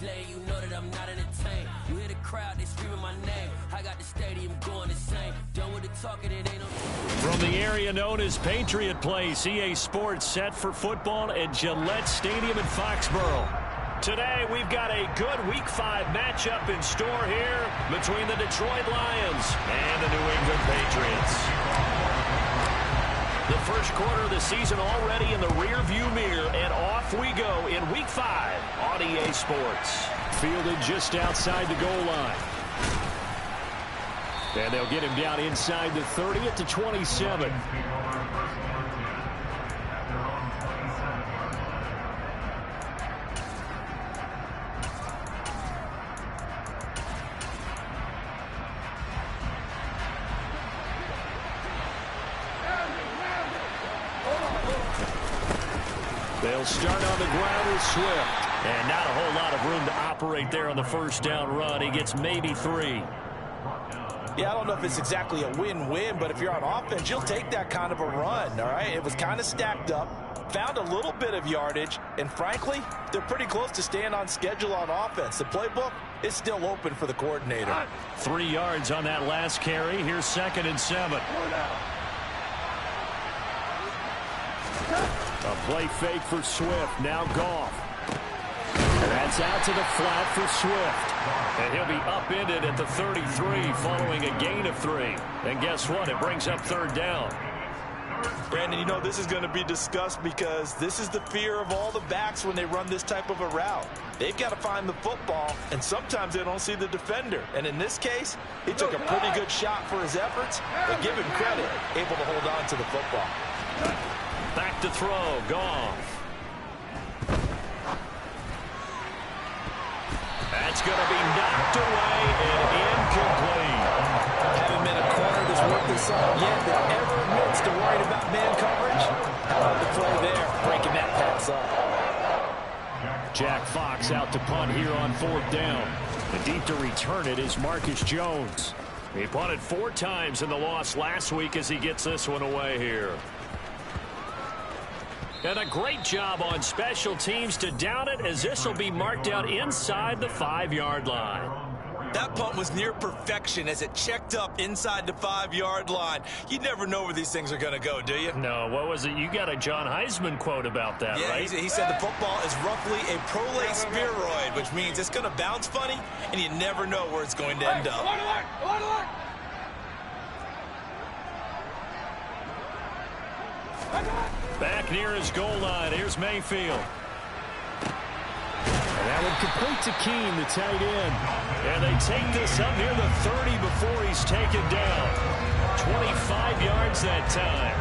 letting you know that I'm not entertained. You hear the crowd, they screaming my name. I got the stadium going insane. Done with the talking, it ain't no... From the area known as Patriot Place, EA Sports set for football at Gillette Stadium in Foxborough. Today, we've got a good Week 5 matchup in store here between the Detroit Lions and the New England Patriots. The first quarter of the season already in the rear-view mirror, and off we go in Week 5 on EA Sports. Fielded just outside the goal line. And they'll get him down inside the 30 at the 27. They'll start on the ground with Swift. And not a whole lot of room to operate there on the first down run. He gets maybe 3. Yeah, I don't know if it's exactly a win-win, but if you're on offense, you'll take that kind of a run, all right? It was kind of stacked up, found a little bit of yardage, and frankly, they're pretty close to staying on schedule on offense. The playbook is still open for the coordinator. 3 yards on that last carry. Here's 2nd and 7. A play fake for Swift. Now Goff. And that's out to the flat for Swift. And he'll be upended at the 33 following a gain of 3. And guess what? It brings up 3rd down. Brandon, you know, this is going to be discussed because this is the fear of all the backs when they run this type of a route. They've got to find the football, and sometimes they don't see the defender. And in this case, he took a pretty good shot for his efforts, but give him credit, able to hold on to the football. Back to throw, Goff. That's going to be knocked away and incomplete. Haven't been a corner that's worked this up yet that ever admits to worrying about man coverage. How about the play there, breaking that pass up. Jack Fox out to punt here on 4th down. The deep to return it is Marcus Jones. He punted 4 times in the loss last week as he gets this one away here. And a great job on special teams to down it, as this will be marked out inside the 5-yard line. That punt was near perfection as it checked up inside the 5-yard line. You never know where these things are going to go, do you? No, what was it? You got a John Heisman quote about that, yeah, right? He said the football is roughly a prolate spheroid, which means it's going to bounce funny, and you never know where it's going to end up. Back near his goal line. Here's Mayfield. And that would complete to Keene, the tight end. And they take this up near the 30 before he's taken down. 25 yards that time.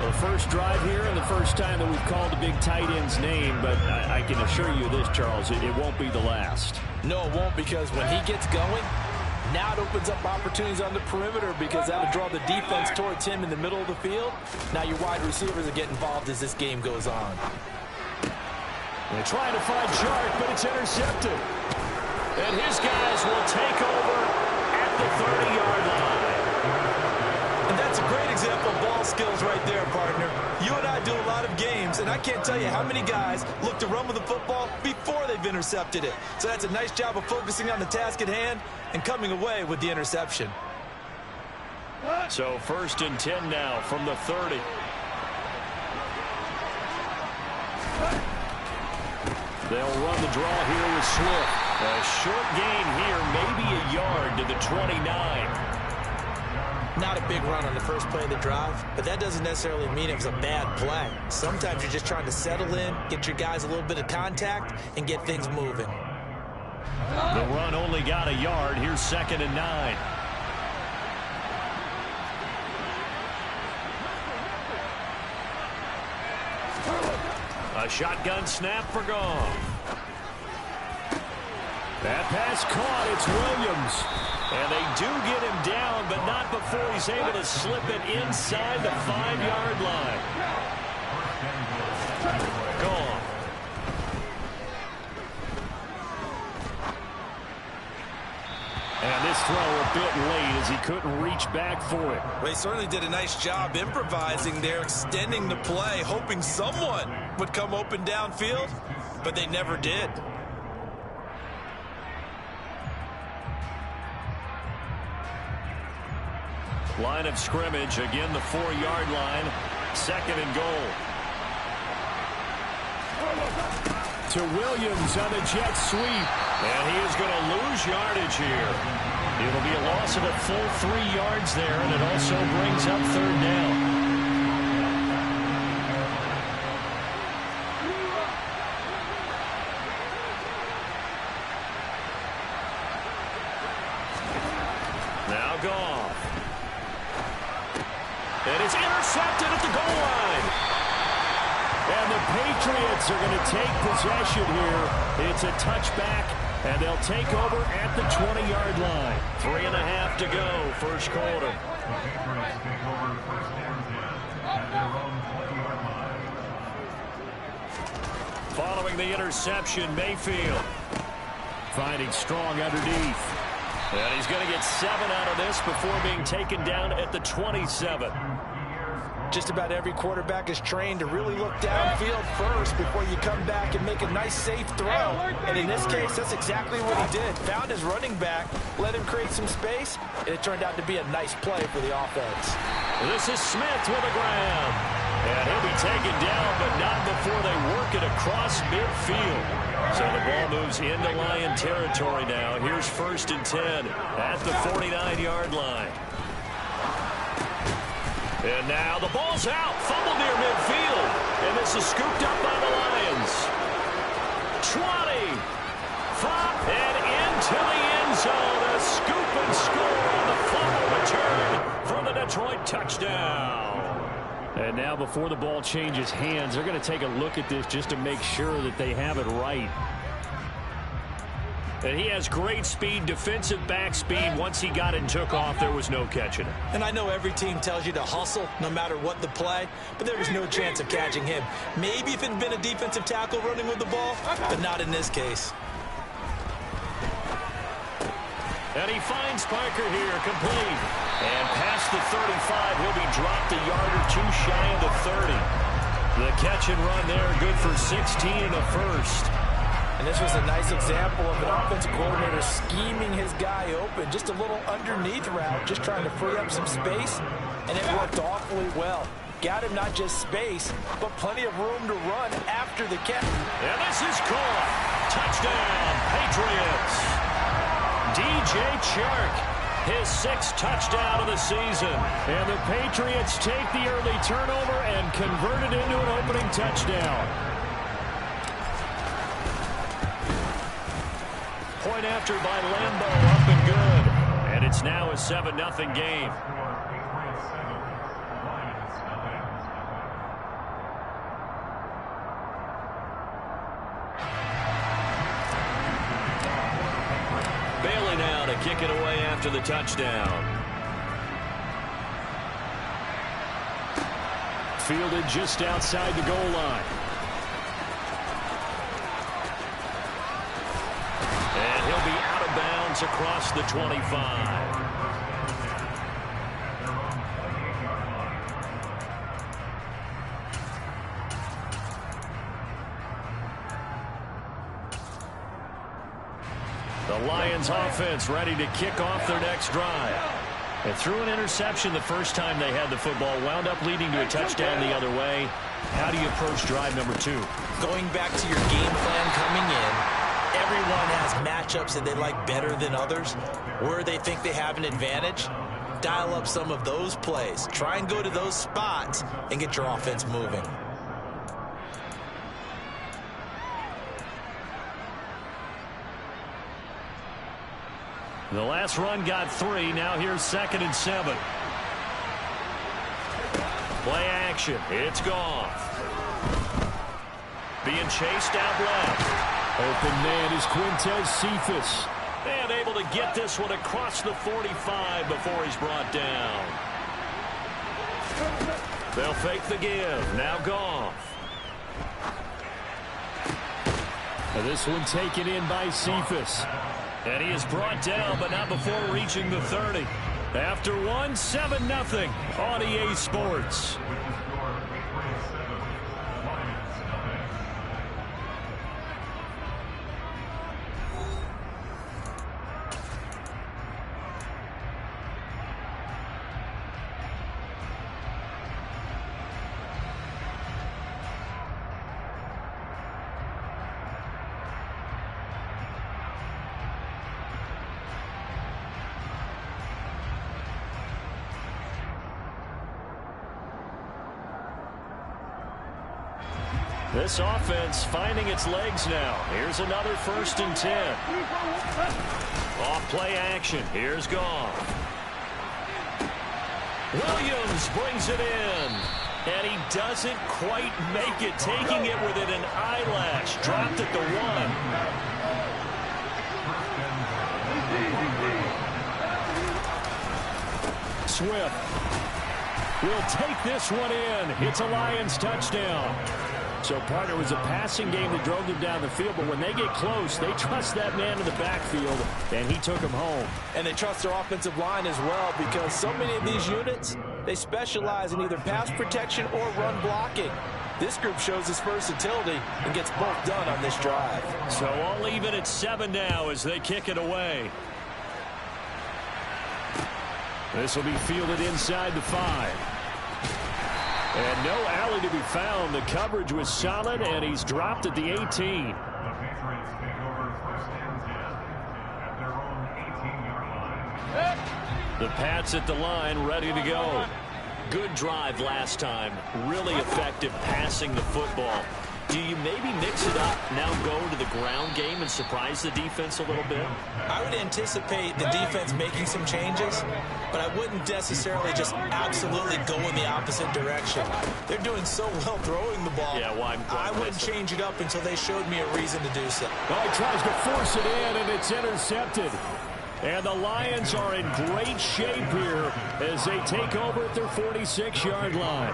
Well, the first drive here and the first time that we've called the big tight end's name, but I can assure you this, Charles, it won't be the last. No, it won't, because when he gets going, now it opens up opportunities on the perimeter because that'll draw the defense towards him in the middle of the field. Now your wide receivers are getting involved as this game goes on. They're trying to find Chark, but it's intercepted. And his guys will take over at the 30-yard line. And that's a great example of ball skills right there, partner. You and I do a lot of games, and I can't tell you how many guys look to run with the football before they've intercepted it. So that's a nice job of focusing on the task at hand and coming away with the interception. So 1st and 10 now from the 30. They'll run the draw here with Swift. A short gain here, maybe a yard to the 29. Not a big run on the first play of the drive, but that doesn't necessarily mean it was a bad play. Sometimes you're just trying to settle in, get your guys a little bit of contact, and get things moving. The run only got a yard. Here's 2nd and 9. A shotgun snap for Goff. That pass caught. It's Williams. And they do get him down, but not before he's able to slip it inside the 5-yard line. Goff. And this throw a bit late as he couldn't reach back for it. Well, he certainly did a nice job improvising there, extending the play, hoping someone would come open downfield, but they never did. Line of scrimmage, again the 4-yard line. 2nd and goal. To Williams on the jet sweep. And he is going to lose yardage here. It'll be a loss of a full 3 yards there, and it also brings up 3rd down. Now Goff. And it's intercepted at the goal line. And the Patriots are going to take possession here. It's a touchback, and they'll take over at the 20-yard line. 3.5 to go, first quarter. Following the interception, Mayfield finding Strong underneath. And he's going to get 7 out of this before being taken down at the 27. Just about every quarterback is trained to really look downfield first before you come back and make a nice, safe throw. And in this case, that's exactly what he did. Found his running back, let him create some space, and it turned out to be a nice play for the offense. This is Smith with a grab. And he'll be taken down, but not before they work it across midfield. So the ball moves into Lion territory now. Here's 1st and 10 at the 49-yard line. And now the ball's out. Fumble near midfield. And this is scooped up by the Lions. 20. 5. And into the end zone. A scoop and score on the fumble return for the Detroit touchdown. And now before the ball changes hands, they're going to take a look at this just to make sure that they have it right. And he has great speed, defensive back speed. Once he got it and took off, there was no catching it. And I know every team tells you to hustle no matter what the play, but there was no chance of catching him. Maybe if it had been a defensive tackle running with the ball, but not in this case. And he finds Parker here, complete. And past the 35, he'll be dropped a yard or 2 shy of the 30. The catch and run there, good for 16 and a first. And this was a nice example of an offensive coordinator scheming his guy open. Just a little underneath route, just trying to free up some space, and it worked awfully well. Got him not just space, but plenty of room to run after the catch. And this is caught. Touchdown, Patriots. DJ Chark, his 6th touchdown of the season. And the Patriots take the early turnover and convert it into an opening touchdown. Point after by Lambo, up and good. And it's now a 7-0 game. Bailey now to kick it away after the touchdown. Fielded just outside the goal line. And he'll be out of bounds across the 25. The Lions offense ready to kick off their next drive. And threw an interception the first time they had the football, wound up leading to a touchdown the other way. How do you approach drive number 2? Going back to your game plan coming in, everyone has matchups that they like better than others. Where they think they have an advantage, dial up some of those plays. Try and go to those spots and get your offense moving. The last run got 3. Now here's 2nd and 7. Play action. It's Goff. Being chased out left. Open man is Quintez Cephus. And able to get this one across the 45 before he's brought down. They'll fake the give. Now Goff. And this one taken in by Cephus. And he is brought down, but not before reaching the 30. After one, 7-0 on EA Sports. This offense finding its legs now. Here's another 1st and 10. Off play action. Here's Goff. Williams brings it in. And he doesn't quite make it, taking it within an eyelash. Dropped at the 1. Swift will take this one in. It's a Lions touchdown. So, partner, it was a passing game that drove them down the field, but when they get close, they trust that man in the backfield, and he took him home. And they trust their offensive line as well, because so many of these units, they specialize in either pass protection or run blocking. This group shows its versatility and gets both done on this drive. So all even at 7 now as they kick it away. This will be fielded inside the 5. And no alley to be found. The coverage was solid, and he's dropped at the 18. The Pats at the line, ready to go. Good drive last time. Really effective passing the football. Do you maybe mix it up, now go to the ground game and surprise the defense a little bit? I would anticipate the defense making some changes, but I wouldn't necessarily just absolutely go in the opposite direction. They're doing so well throwing the ball. Yeah, well, I wouldn't change it up until they showed me a reason to do so. Well, he tries to force it in, and it's intercepted. And the Lions are in great shape here as they take over at their 46-yard line.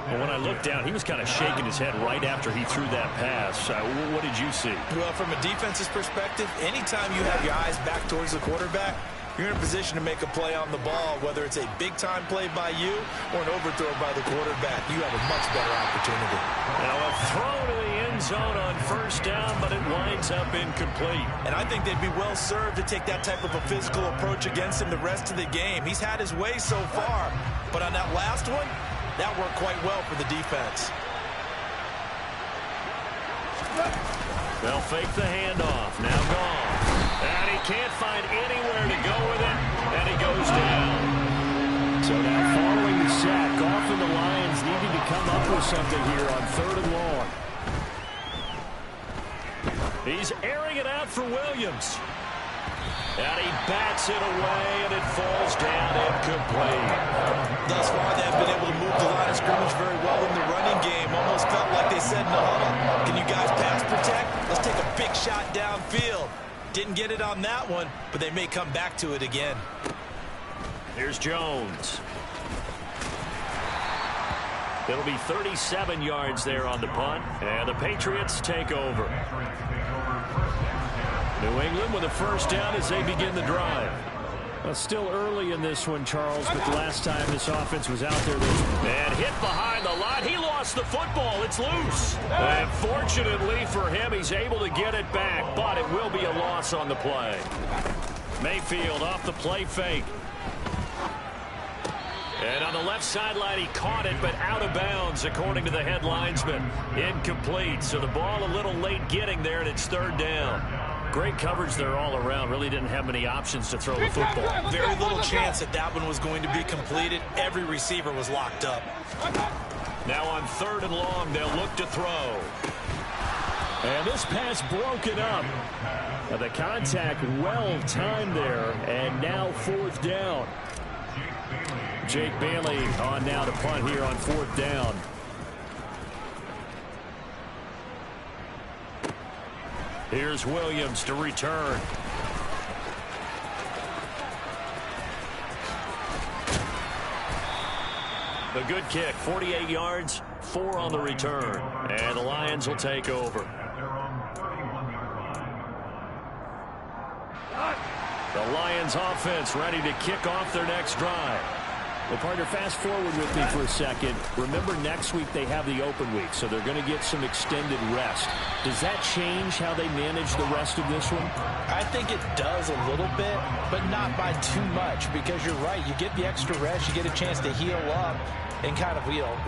Well, when I looked down, he was kind of shaking his head right after he threw that pass. What did you see? Well, from a defense's perspective, anytime you have your eyes back towards the quarterback, you're in a position to make a play on the ball, whether it's a big-time play by you or an overthrow by the quarterback. You have a much better opportunity. Now a throw to the end zone on 1st down, but it winds up incomplete. And I think they'd be well served to take that type of a physical approach against him the rest of the game. He's had his way so far, but on that last one, that worked quite well for the defense. They'll fake the handoff. Now gone. And he can't find anywhere to go with it, and he goes down. So now following the sack, Goff and the Lions needing to come up with something here on 3rd and long. He's airing it out for Williams. And he bats it away, and it falls down incomplete. Thus far, they have been able to move the line of scrimmage very well in the running game. Almost felt like they said in the huddle, can you guys pass protect? Let's take a big shot downfield. Didn't get it on that one, but they may come back to it again. Here's Jones. It'll be 37 yards there on the punt, and the Patriots take over. New England with a 1st down as they begin the drive. Well, still early in this one, Charles, but the last time this offense was out there, and hit behind the line. He lost the football. It's loose. And fortunately for him, he's able to get it back, but it will be a loss on the play. Mayfield off the play fake. And on the left sideline, he caught it, but out of bounds, according to the head linesman. Incomplete, so the ball a little late getting there, and it's 3rd down. Great coverage there all around. Really didn't have many options to throw the football. Very little chance that that one was going to be completed. Every receiver was locked up. Now on 3rd and long, they'll look to throw. And this pass broken up. The contact well timed there, and now 4th down. Jake Bailey on now to punt here on 4th down. Here's Williams to return. A good kick, 48 yards, 4 on the return. And the Lions will take over. The Lions offense ready to kick off their next drive. Well, partner, fast forward with me for a second. Remember, next week they have the open week, so they're going to get some extended rest. Does that change how they manage the rest of this one? I think it does a little bit, but not by too much, because you're right. You get the extra rest, you get a chance to heal up and kind of,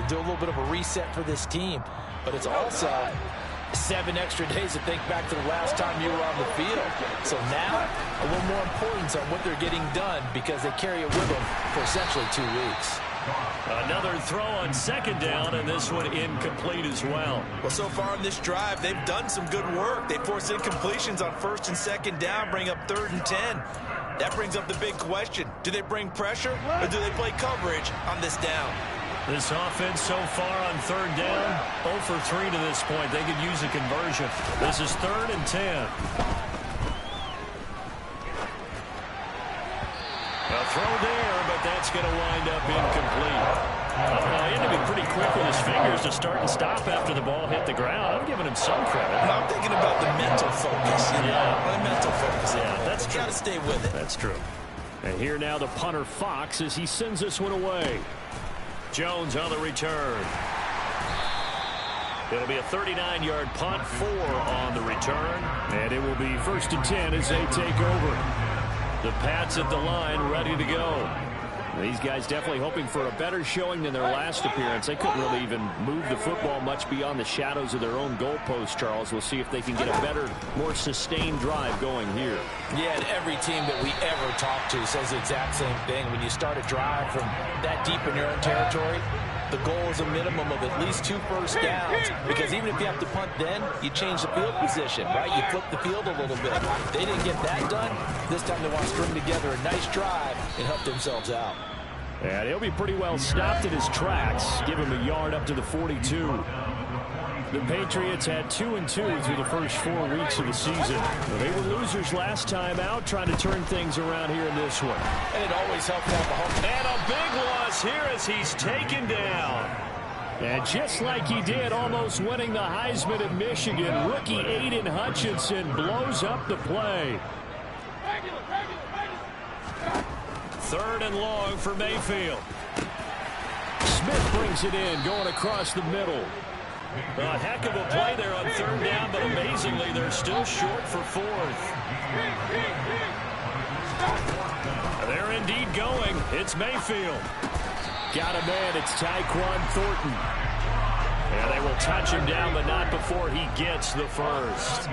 do a little bit of a reset for this team. But it's also 7 extra days to think back to the last time you were on the field. So now, a little more importance on what they're getting done, because they carry it with them for essentially 2 weeks. Another throw on second down, and this one incomplete as well. Well, so far on this drive, they've done some good work. They force incompletions on first and second down, bring up 3rd and 10. That brings up the big question. Do they bring pressure, or do they play coverage on this down? This offense so far on 3rd down, 0 for 3 to this point. They could use a conversion. This is 3rd and 10. A throw there, but that's going to wind up incomplete. He had to be pretty quick with his fingers to start and stop after the ball hit the ground. I'm giving him some credit. I'm thinking about the mental focus. The mental focus. Yeah, that's true. Got to stay with it. That's true. And here now the punter Fox as he sends this one away. Jones on the return. It'll be a 39-yard punt, 4 on the return. And it will be 1st and 10 as they take over. The Pats at the line, ready to go. These guys definitely hoping for a better showing than their last appearance. They couldn't really even move the football much beyond the shadows of their own goalpost, Charles. We'll see if they can get a better, more sustained drive going here. Yeah, and every team that we ever talk to says the exact same thing. When you start a drive from that deep in your own territory, the goal is a minimum of at least 2 first downs, because even if you have to punt then, you change the field position, right? You flip the field a little bit. They didn't get that done. This time they want to string together a nice drive and help themselves out. And he'll be pretty well stopped in his tracks. Give him a yard up to the 42. The Patriots had 2-2 through the first 4 weeks of the season. They were losers last time out, trying to turn things around here in this one. And it always helps to have a home. And a big loss here as he's taken down. And just like he did, almost winning the Heisman at Michigan, rookie Aiden Hutchinson blows up the play. 3rd and long for Mayfield. Smith brings it in, going across the middle. A heck of a play there on 3rd down, but amazingly, they're still short for 4th. They're indeed going. It's Mayfield. Got a man. It's Tyquan Thornton. And they will touch him down, but not before he gets the first.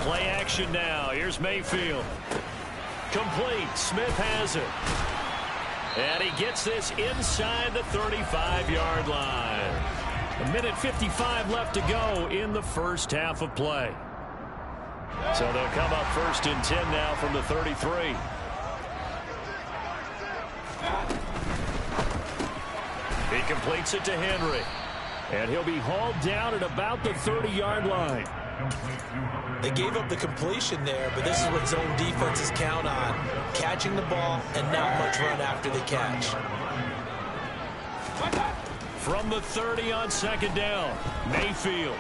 Play action now. Here's Mayfield. Complete. Smith has it. And he gets this inside the 35-yard line. 1:55 left to go in the first half of play. So they'll come up 1st and 10 now from the 33. He completes it to Henry. And he'll be hauled down at about the 30-yard line. They gave up the completion there, but this is what zone defenses count on. Catching the ball and not much run after the catch. From the 30 on 2nd down, Mayfield.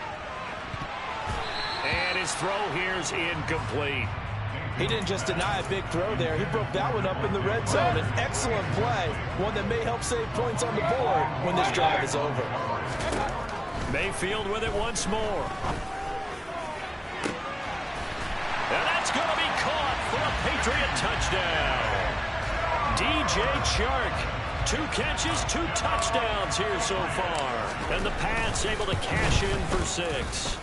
And his throw here's incomplete. He didn't just deny a big throw there. He broke that one up in the red zone. An excellent play, one that may help save points on the board when this drive is over. Mayfield with it once more. And that's going to be caught for a Patriot touchdown. DJ Chark, 2 catches, 2 touchdowns here so far. And the Pats able to cash in for 6.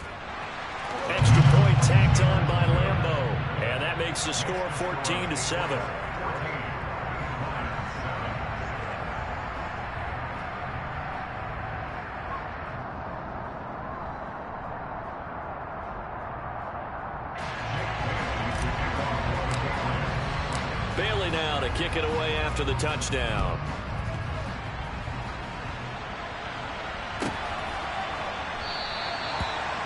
Extra point tacked on by Lambo. And that makes the score 14-7. Bailey now to kick it away after the touchdown.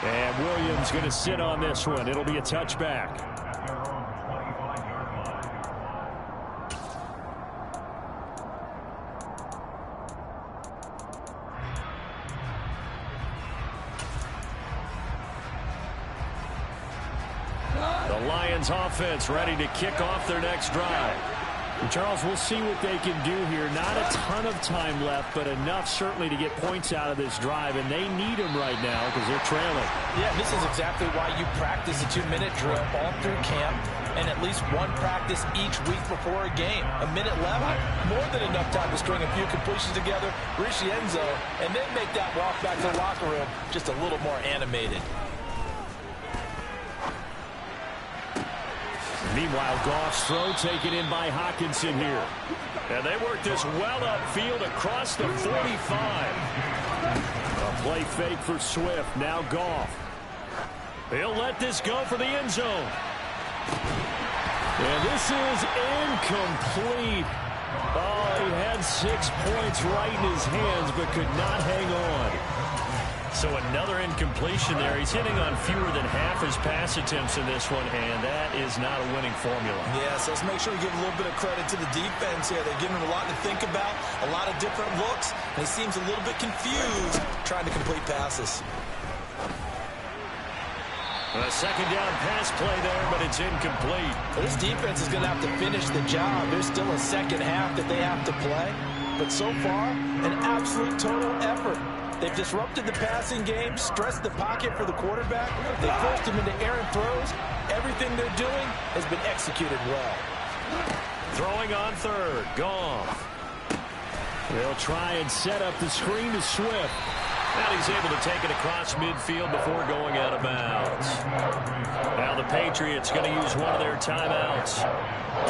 And Williams going to sit on this one. It'll be a touchback. The Lions offense ready to kick off their next drive. And Charles, we'll see what they can do here. Not a ton of time left, but enough certainly to get points out of this drive, and they need them right now because they're trailing. Yeah, this is exactly why you practice a 2-minute drill all through camp and at least one practice each week before a game. A minute left, more than enough time to string a few completions together, reach the end zone, and then make that walk back to the locker room just a little more animated. Meanwhile, Goff's throw taken in by Hockenson here. And they work this well upfield across the 45. A play fake for Swift. Now Goff. He'll let this go for the end zone. And this is incomplete. Oh, he had 6 points right in his hands, but could not hang on. So another incompletion there. He's hitting on fewer than half his pass attempts in this one, and that is not a winning formula. Yeah, so let's make sure we give a little bit of credit to the defense here. They're giving him a lot to think about, a lot of different looks, and he seems a little bit confused trying to complete passes. A second down pass play there, but it's incomplete. Well, this defense is going to have to finish the job. There's still a second half that they have to play, but so far, an absolute total effort. They've disrupted the passing game, stressed the pocket for the quarterback. They forced him into errant throws. Everything they're doing has been executed well. Throwing on third. Goff. They'll try and set up the screen to Swift. And he's able to take it across midfield before going out of bounds. Now the Patriots going to use one of their timeouts,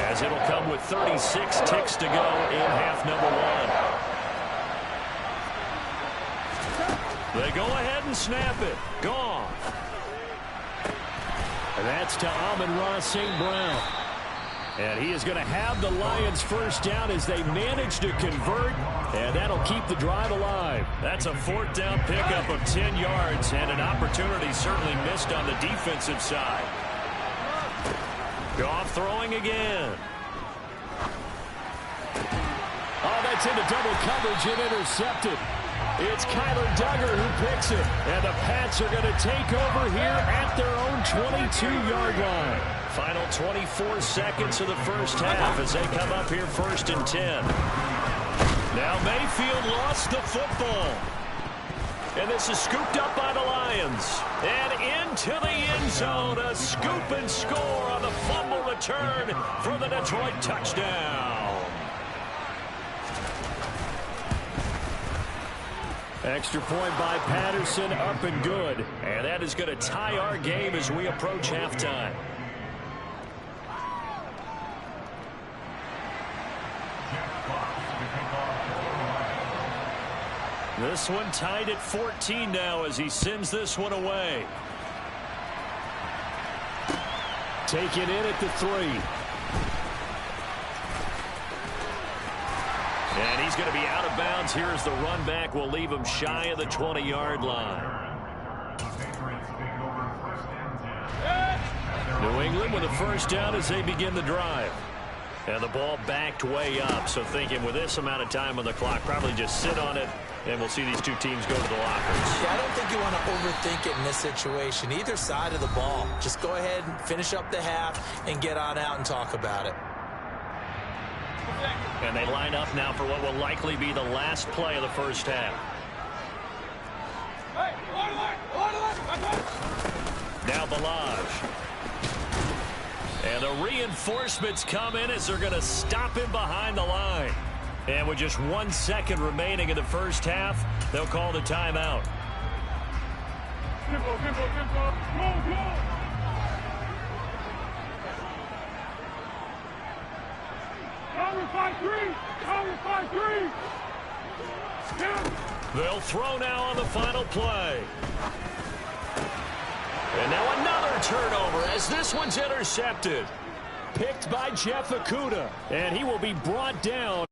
as it'll come with 36 ticks to go in half number 1. They go ahead and snap it. Goff. And that's to Amon-Ra St. Brown. And he is going to have the Lions first down as they manage to convert, and that'll keep the drive alive. That's a fourth down pickup of 10 yards, and an opportunity certainly missed on the defensive side. Goff throwing again. Oh, that's into double coverage and intercepted. It's Kyler Duggar who picks it, and the Pats are going to take over here at their own 22-yard line. Final 24 seconds of the first half as they come up here first and 10. Now Mayfield lost the football. And this is scooped up by the Lions. And into the end zone, a scoop and score on the fumble return for the Detroit touchdown. Extra point by Patterson, up and good. And that is going to tie our game as we approach halftime. This one tied at 14 now as he sends this one away. Taken in at the 3. And he's going to be out of bounds here as the run back will leave him shy of the 20-yard line. New England with a first down as they begin the drive. And the ball backed way up, so thinking with this amount of time on the clock, probably just sit on it, and we'll see these two teams go to the lockers. Yeah, I don't think you want to overthink it in this situation. Either side of the ball. Just go ahead and finish up the half and get on out and talk about it. And they line up now for what will likely be the last play of the first half. Now Ballage. And the reinforcements come in as they're going to stop him behind the line. And with just 1 second remaining in the first half, they'll call the timeout. Tempo, tempo, tempo. Go, go. Power 5-3. Power 5-3. They'll throw now on the final play. And now another turnover as this one's intercepted. Picked by Jeff Okudah. And he will be brought down.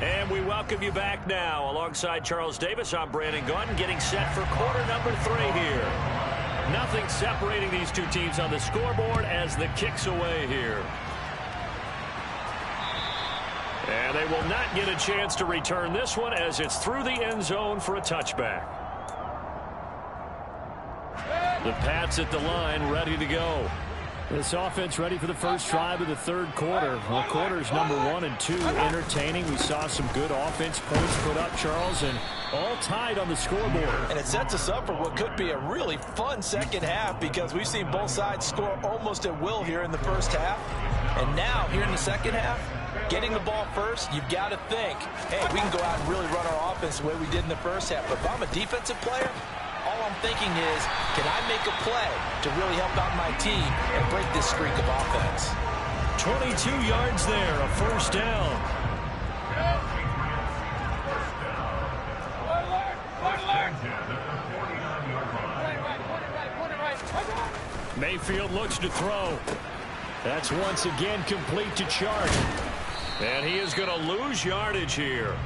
And we welcome you back now. Alongside Charles Davis, I'm Brandon Gaudin, getting set for quarter number 3 here. Nothing separating these two teams on the scoreboard as the kick's away here. And they will not get a chance to return this one as it's through the end zone for a touchback. The Pats at the line, ready to go. This offense ready for the first drive of the third quarter. Well, quarters number 1 and 2 entertaining. We saw some good offense points put up, Charles, and all tied on the scoreboard. And it sets us up for what could be a really fun second half because we've seen both sides score almost at will here in the first half. And now, here in the second half, getting the ball first, you've got to think, hey, we can go out and really run our offense the way we did in the first half. But if I'm a defensive player, all I'm thinking is, can I make a play to really help out my team and break this streak of offense? 22 yards there, a first down. Mayfield looks to throw. That's once again complete to Chark. And he is going to lose yardage here.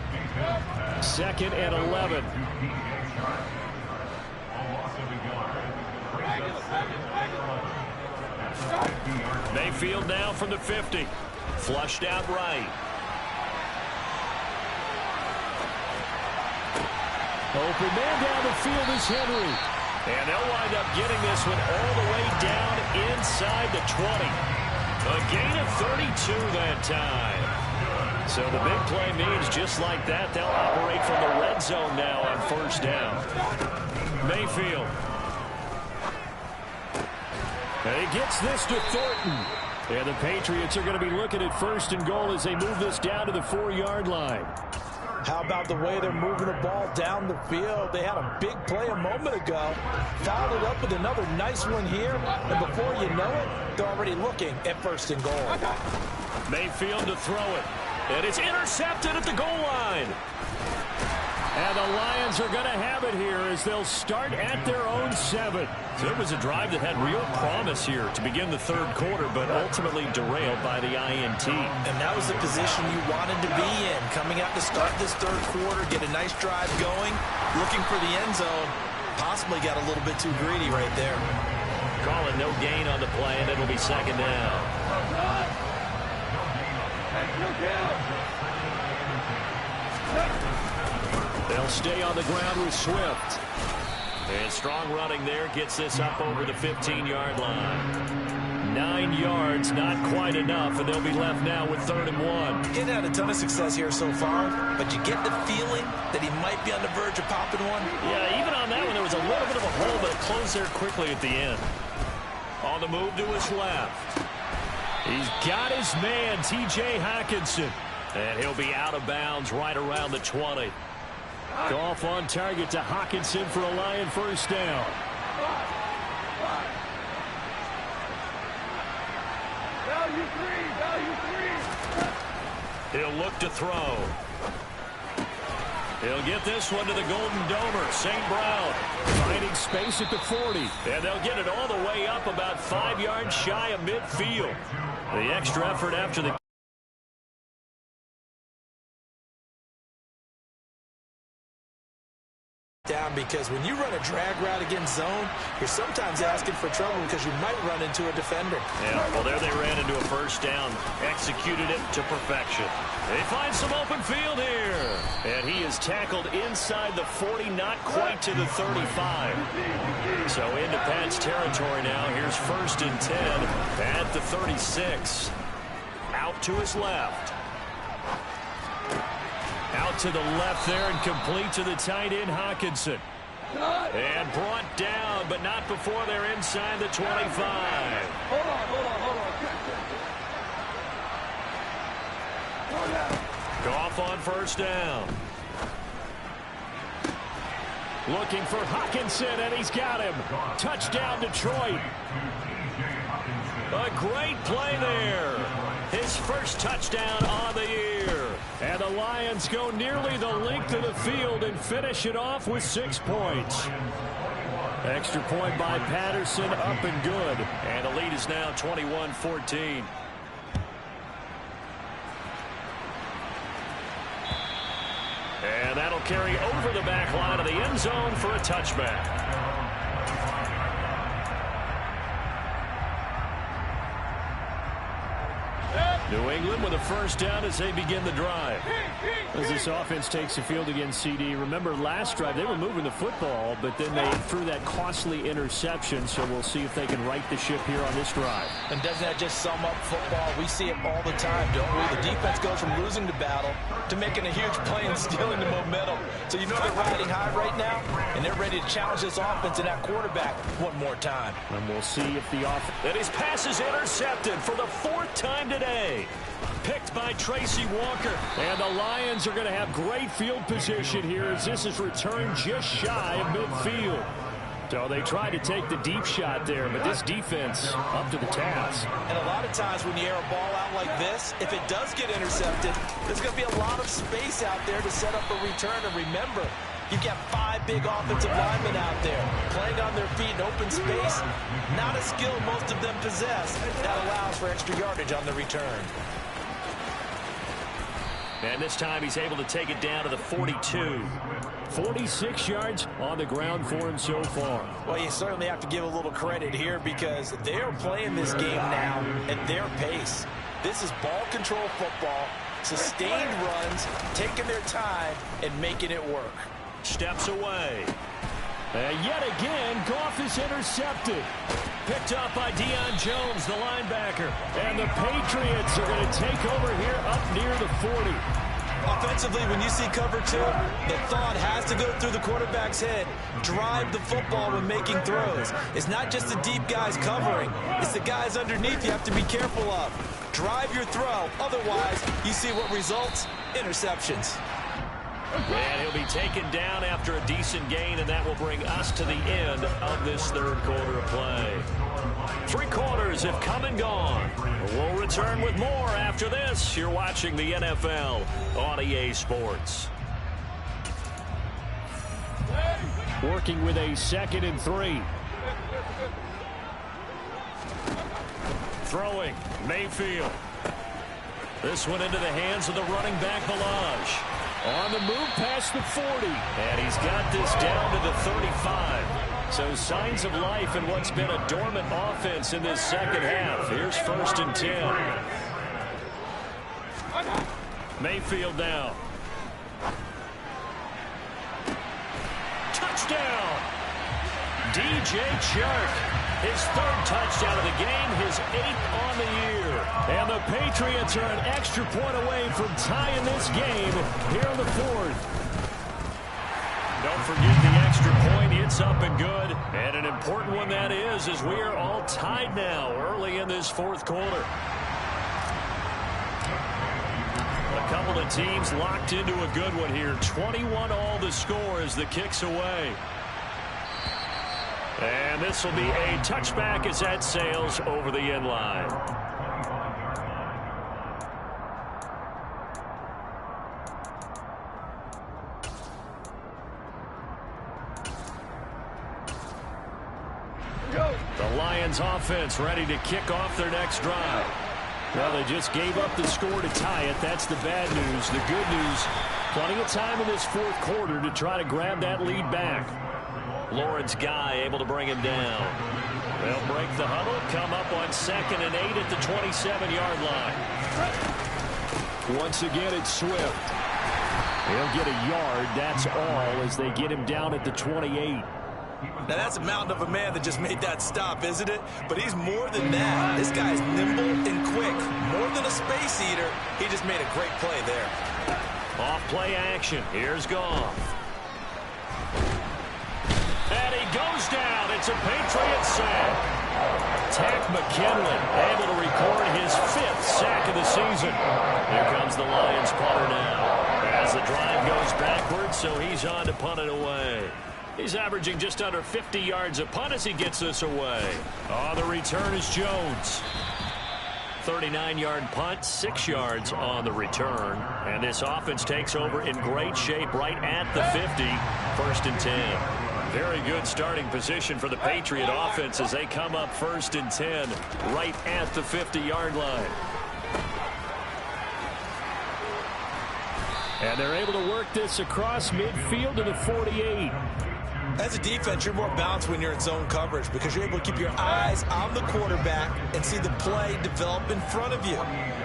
2nd and 11. Mayfield now from the 50. Flushed out right. Open man down the field is Henry. And they'll wind up getting this one all the way down inside the 20. A gain of 32 that time. So the big play means just like that, they'll operate from the red zone now on first down. Mayfield. And he gets this to Thornton. And the Patriots are going to be looking at 1st and goal as they move this down to the 4-yard line. How about the way they're moving the ball down the field? They had a big play a moment ago. Fouled it up with another nice one here. And before you know it, they're already looking at 1st and goal. Mayfield to throw it. And it's intercepted at the goal line. And the Lions are going to have it here as they'll start at their own 7. So it was a drive that had real promise here to begin the third quarter, but ultimately derailed by the INT. And that was the position you wanted to be in. Coming out to start this third quarter, get a nice drive going, looking for the end zone. Possibly got a little bit too greedy right there. Calling no gain on the play, and it'll be 2nd down. They'll stay on the ground with Swift. And strong running there gets this up over the 15-yard line. 9 yards, not quite enough, and they'll be left now with 3rd and 1. He's had a ton of success here so far, but you get the feeling that he might be on the verge of popping one. Yeah, even on that one, there was a little bit of a hole, but it closed there quickly at the end. On the move to his left. He's got his man, T.J. Hockenson. And he'll be out of bounds right around the 20. Goff on target to Hockenson for a Lion first down. Value three. He'll look to throw. He'll get this one to the Golden Domer, St. Brown. Finding space at the 40. And they'll get it all the way up about 5 yards shy of midfield. The extra effort after the down, because when you run a drag route against zone, you're sometimes asking for trouble because you might run into a defender. Yeah, well, there they ran into a first down, executed it to perfection. They find some open field here, and he is tackled inside the 40, not quite to the 35. So into Pat's territory now. Here's 1st and 10 at the 36. Out to his left. Out to the left there and complete to the tight end, Hockenson. And brought down, but not before they're inside the 25. Hold on. Goff on first down. Looking for Hockenson, and he's got him. Touchdown, Detroit. A great play there. His first touchdown on the year. And the Lions go nearly the length of the field and finish it off with 6 points. Extra point by Patterson, up and good. And the lead is now 21-14. And that'll carry over the back line of the end zone for a touchback. Set. New England with a first down as they begin the drive. As this offense takes the field against CD, remember last drive they were moving the football, but then they threw that costly interception, so we'll see if they can right the ship here on this drive. And doesn't that just sum up football? We see it all the time, don't we? The defense goes from losing the battle to making a huge play and stealing the momentum. So you know they're riding high right now, and they're ready to challenge this offense and that quarterback one more time. And we'll see if the offense... And his pass is intercepted for the 4th time today. Picked by Tracy Walker. And the Lions are going to have great field position here as this is returned just shy of midfield. So they tried to take the deep shot there, but this defense up to the task. And a lot of times when you air a ball out like this, if it does get intercepted, there's going to be a lot of space out there to set up a return. And remember, you've got 5 big offensive linemen out there playing on their feet in open space. Not a skill most of them possess. That allows for extra yardage on the return. And this time he's able to take it down to the 42. 46 yards on the ground for him so far. Well, you certainly have to give a little credit here because they're playing this game now at their pace. This is ball control football, sustained runs, taking their time and making it work. Steps away. And yet again, Goff is intercepted. Picked up by Deion Jones, the linebacker. And the Patriots are going to take over here up near the 40. Offensively, when you see cover 2, the thought has to go through the quarterback's head. Drive the football when making throws. It's not just the deep guys covering. It's the guys underneath you have to be careful of. Drive your throw. Otherwise, you see what results? Interceptions. And he'll be taken down after a decent gain, and that will bring us to the end of this 3rd quarter of play. 3 quarters have come and gone. We'll return with more after this. You're watching the NFL on EA Sports. Working with a 2nd and 3. Throwing, Mayfield. This one into the hands of the running back, Ballage. On the move past the 40. And he's got this down to the 35. So signs of life in what's been a dormant offense in this 2nd half. Here's 1st and 10. Mayfield now. Touchdown! DJ Chark. His 3rd touchdown of the game, his 8th on the year. And the Patriots are an extra point away from tying this game here in the 4th. Don't forget the extra point. It's up and good. And an important one that is, as we are all tied now early in this 4th quarter. A couple of teams locked into a good one here. 21 all the score as the kick's away. And this will be a touchback as that sails over the end line. The Lions offense ready to kick off their next drive. Well, they just gave up the score to tie it. That's the bad news. The good news, plenty of time in this 4th quarter to try to grab that lead back. Lawrence Guy able to bring him down. They'll break the huddle, come up on 2nd and 8 at the 27-yard line. Once again, it's Swift. He'll get a yard, that's all, as they get him down at the 28. Now, that's a mountain of a man that just made that stop, isn't it? But he's more than that. This guy's nimble and quick. More than a space eater, he just made a great play there. Off play action. Here's Goff. And he goes down. It's a Patriots sack. Takk McKinley able to record his 5th sack of the season. Here comes the Lions punter now. As the drive goes backwards, so he's on to punt it away. He's averaging just under 50 yards a punt as he gets this away. On the return is Jones. 39-yard punt, 6 yards on the return. And this offense takes over in great shape right at the 50. 1st and 10. Very good starting position for the Patriot offense as they come up 1st and 10 right at the 50-yard line. And they're able to work this across midfield to the 48. As a defense, you're more balanced when you're in zone coverage because you're able to keep your eyes on the quarterback and see the play develop in front of you.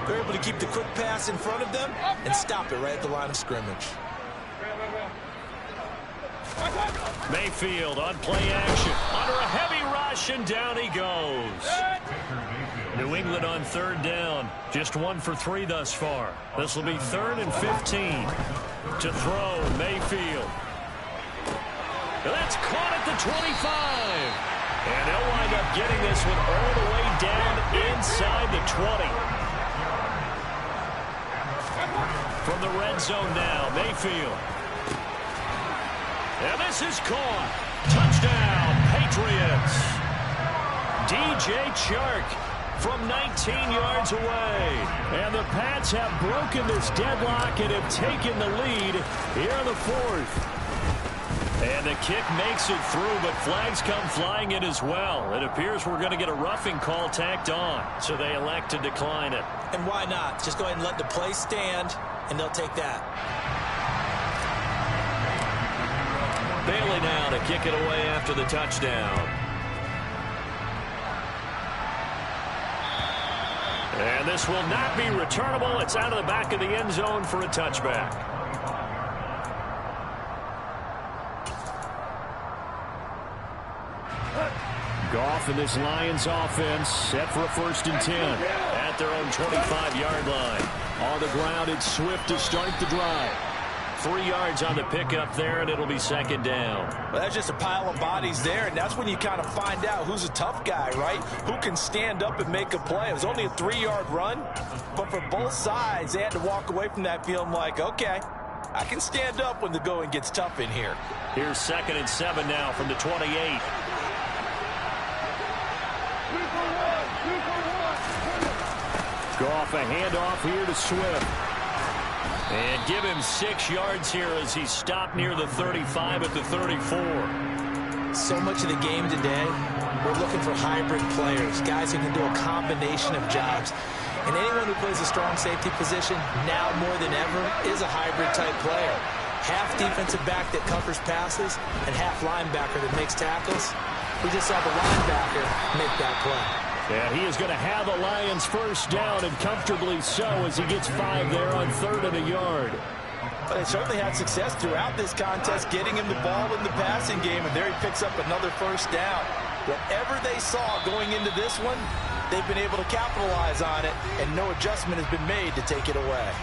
They're able to keep the quick pass in front of them and stop it right at the line of scrimmage. Mayfield on play action. Under a heavy rush, and down he goes. New England on third down. Just 1 for 3 thus far. This will be 3rd and 15. To throw, Mayfield. That's caught at the 25. And they'll wind up getting this one all the way down inside the 20. From the red zone now, Mayfield. And this is caught. Touchdown, Patriots. DJ Chark from 19 yards away. And the Pats have broken this deadlock and have taken the lead here in the 4th. And the kick makes it through, but flags come flying in as well. It appears we're going to get a roughing call tacked on, so they elect to decline it. And why not? Just go ahead and let the play stand, and they'll take that. Bailey now to kick it away after the touchdown. And this will not be returnable. It's out of the back of the end zone for a touchback. Goff and this Lions offense set for a 1st and 10 at their own 25-yard line. On the ground, it's Swift to start the drive. 3 yards on the pickup there, and it'll be 2nd down. Well, that's just a pile of bodies there, and that's when you kind of find out who's a tough guy, right? Who can stand up and make a play. It was only a 3-yard run, but for both sides, they had to walk away from that feeling like, okay, I can stand up when the going gets tough in here. Here's 2nd and 7 now from the 28. Goff, a handoff here to Swift. And give him 6 yards here as he's stopped near the 35 at the 34. So much of the game today, we're looking for hybrid players, guys who can do a combination of jobs. And anyone who plays a strong safety position, now more than ever, is a hybrid-type player. Half defensive back that covers passes and half linebacker that makes tackles. We just saw the linebacker make that play. And he is going to have the Lions 1st down, and comfortably so, as he gets 5 there on 3rd and a yard. But they certainly had success throughout this contest, getting him the ball in the passing game, and there he picks up another 1st down. Whatever they saw going into this one, they've been able to capitalize on it, and no adjustment has been made to take it away.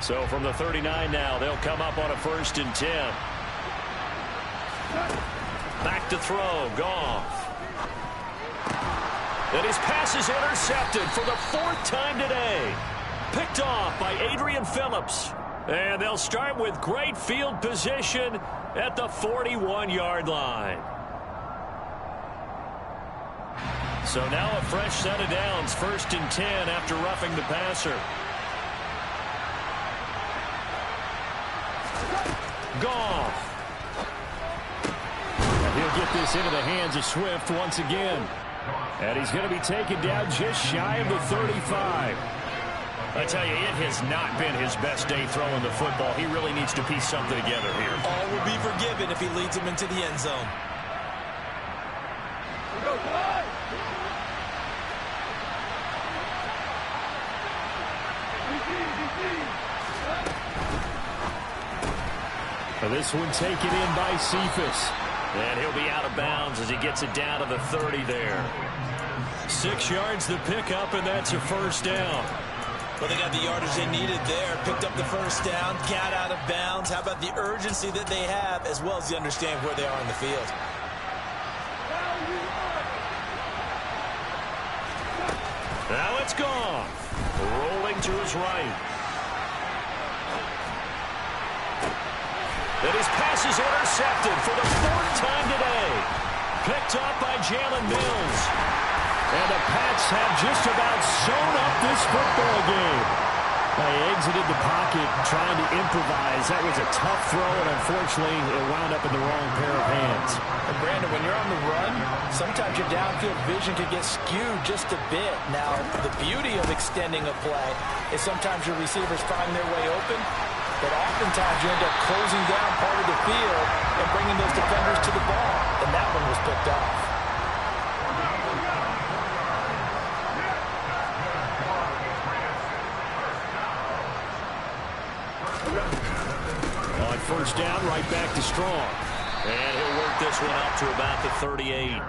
So from the 39 now, they'll come up on a 1st and 10. Back to throw, Goff. And his pass is intercepted for the 4th time today. Picked off by Adrian Phillips. And they'll start with great field position at the 41-yard line. So now a fresh set of downs, 1st and 10 after roughing the passer. Goff. He'll get this into the hands of Swift once again. And he's going to be taken down just shy of the 35. I tell you, it has not been his best day throwing the football. He really needs to piece something together here. All will be forgiven if he leads him into the end zone. This one taken in by Cephas. And he'll be out of bounds as he gets it down to the 30 there. 6 yards the pickup, and that's a 1st down. Well, they got the yardage they needed there. Picked up the 1st down, got out of bounds. How about the urgency that they have, as well as the understand where they are in the field. Now it's Goff. Rolling to his right. And his pass is intercepted for the 4th time today. Picked up by Jalen Mills. And the Pats have just about sewn up this football game. They exited the pocket trying to improvise. That was a tough throw, and unfortunately, it wound up in the wrong pair of hands. And Brandon, when you're on the run, sometimes your downfield vision can get skewed just a bit. Now, the beauty of extending a play is sometimes your receivers find their way open, but oftentimes you end up closing down part of the field and bringing those defenders to the ball, and that one was picked off. On first down, right back to Strong. And he'll work this one up to about the 38.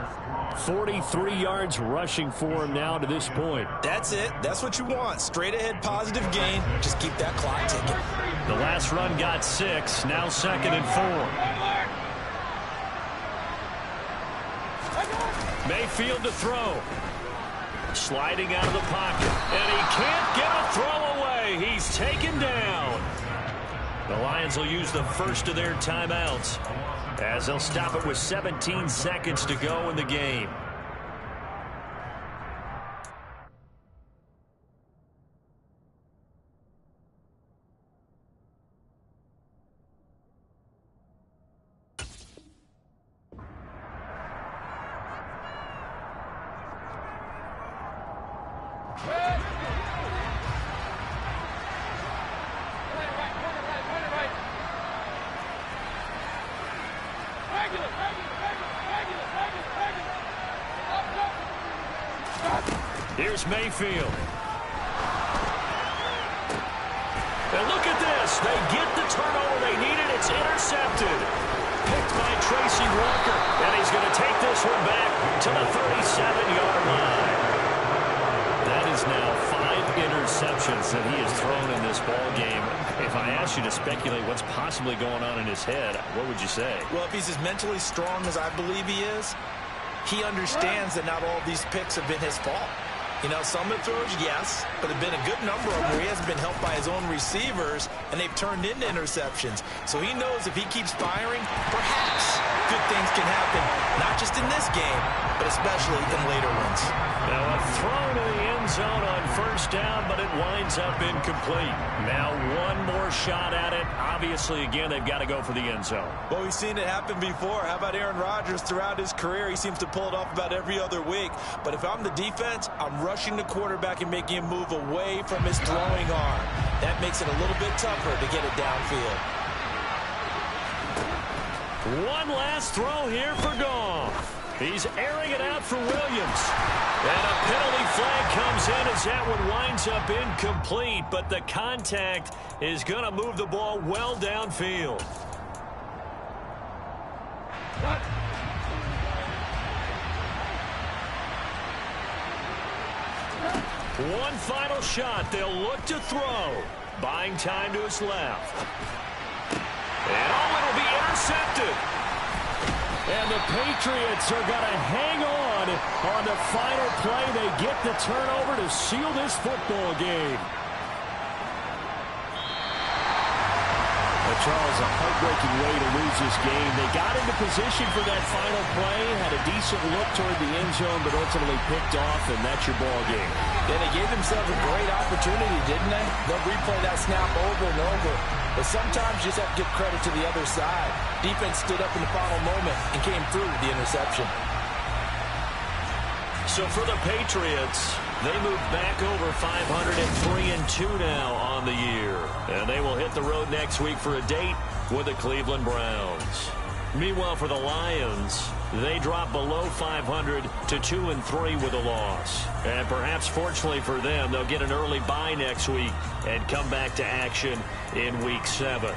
43 yards rushing for him now to this point. That's it. That's what you want. Straight ahead positive gain. Just keep that clock ticking. The last run got 6. Now 2nd and 4. Mayfield to throw. Sliding out of the pocket. And he can't get a throw away. He's taken down. The Lions will use the first of their timeouts, as they'll stop it with 17 seconds to go in the game. Here's Mayfield. And look at this. They get the turnover they needed. It's intercepted. Picked by Tracy Walker. And he's going to take this one back to the 37-yard line. That is now 5 interceptions that he has thrown in this ball game. If I asked you to speculate what's possibly going on in his head, what would you say? Well, if he's as mentally strong as I believe he is, he understands that not all of these picks have been his fault. You know, some of the throws, yes, but there have been a good number of them where he hasn't been helped by his own receivers, and they've turned into interceptions. So he knows if he keeps firing, perhaps good things can happen, not just in this game, but especially in later ones. Now a throw to the end zone on first down, but it winds up incomplete. Now one more shot at it. Obviously, again, they've got to go for the end zone. Well, we've seen it happen before. How about Aaron Rodgers throughout his career? He seems to pull it off about every other week. But if I'm the defense, I'm rushing the quarterback and making him move away from his throwing arm. That makes it a little bit tougher to get it downfield. One last throw here for Goff. He's airing it out for Williams. And a penalty flag comes in as that one winds up incomplete, but the contact is going to move the ball well downfield. One final shot. They'll look to throw. Buying time to his left. And it'll be intercepted. And the Patriots are going to hang on the final play. They get the turnover to seal this football game. Charles, a heartbreaking way to lose this game. They got into position for that final play, had a decent look toward the end zone, but ultimately picked off, and that's your ball game. Yeah, they gave themselves a great opportunity, didn't they? They'll replay that snap over and over. But sometimes you just have to give credit to the other side. Defense stood up in the final moment and came through with the interception. So for the Patriots, they move back over 500 at 3-2 now on the year. And they will hit the road next week for a date with the Cleveland Browns. Meanwhile, for the Lions, they drop below 500 to 2-3 with a loss. And perhaps fortunately for them, they'll get an early bye next week and come back to action in Week 7.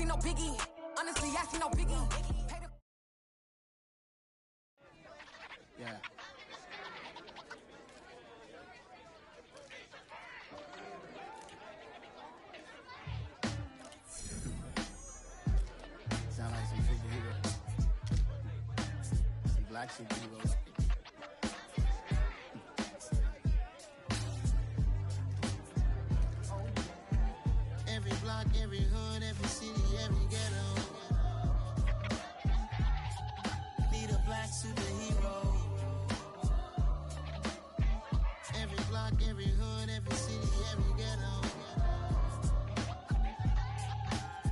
no biggie. Honestly, I see no biggie. Yeah. Sound like some superheroes. Some black superheroes. Every block, every hood, every city, every ghetto. Need a black superhero. Every block, every hood, every city, every ghetto.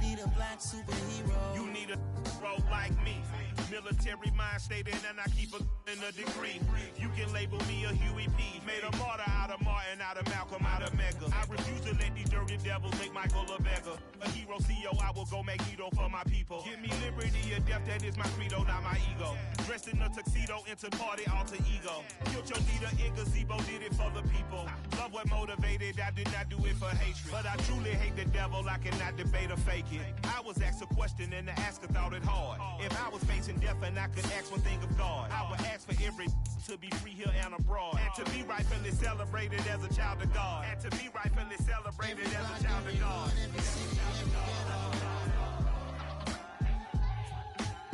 Need a black superhero. You need a hero like me. Military mind stated, and I keep in a degree. You can label me a Huey P. Made a martyr out of Martin, out of Malcolm, out of Mega. I refuse to let these dirty devils make Michael a beggar. A hero CEO, I will go Magneto for my people. Give me liberty or death, that is my credo, not my ego. Dressed in a tuxedo, into party, alter ego. Killed your leader in gazebo, did it for the people. Love what motivated, I did not do it for hatred. But I truly hate the devil, I cannot debate or fake it. I was asked a question and the asker thought it hard. If I was facing death and I could ask one thing of God, I would ask for every to be free here and abroad, and to be rightfully celebrated as a child of God, and to be rightfully celebrated as a child of God.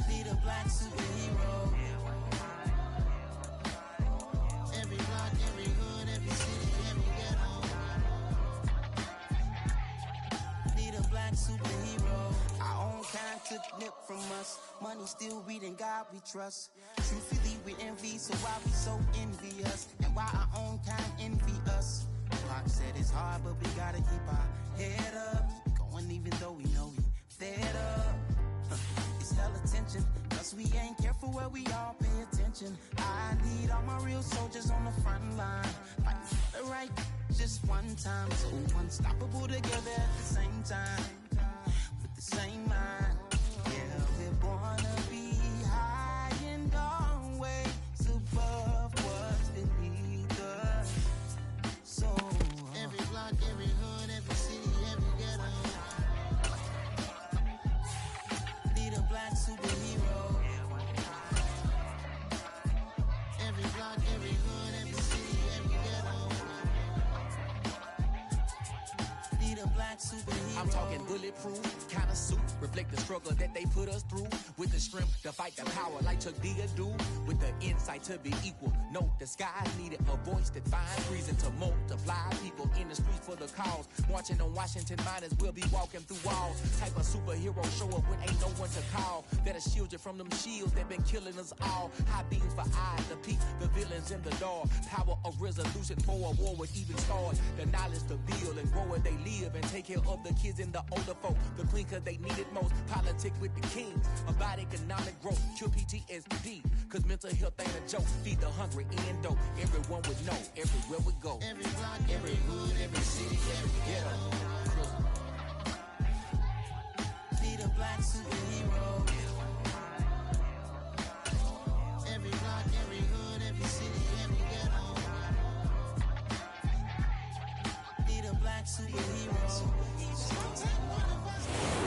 Need a black superhero. Every block, every hood, every city, every ghetto. Need a black superhero. Our own kind took nip from us. Money still reading, God we trust. Truthfully we envy, so why we so envious? And why our own kind envy us? Pac said it's hard, but we gotta keep our head up. Going even though we know we fed up. It's hell attention, cause we ain't careful where we all pay attention. I need all my real soldiers on the front line, fighting for the right just one time. So unstoppable together at the same time, with the same mind. Yeah, we're born to be high and always above what's beneath us. So every block, every hood, every city, every ghetto. Need a black superhero. Every block, every hood, every city, every ghetto. Need a black superhero. I'm talking bulletproof kind of suit, reflect the struggle that they put us through, with the strength to fight the power like Chuck D do, with the insight to be equal. No, the sky needed a voice that finds reason to multiply people in the streets for the cause. Marching on Washington, might as well be walking through walls. Type of superhero show up when ain't no one to call. That'll shield you from them shields that been killing us all. High beams for eyes to peek the villains in the dark. Power of resolution for a war would even start. The knowledge to build and grow where they live and take care of the kids and the older folk. The clean cause they need it most. Politics with the kings. About economic growth. Cure PTSD. Cause mental health ain't a joke. Feed the hungry and dope. Everyone would know. Everywhere we go. Every block, every hood, every city, every ghetto. Need a black superhero. Every block, every hood, every city, every ghetto. Need a black superhero.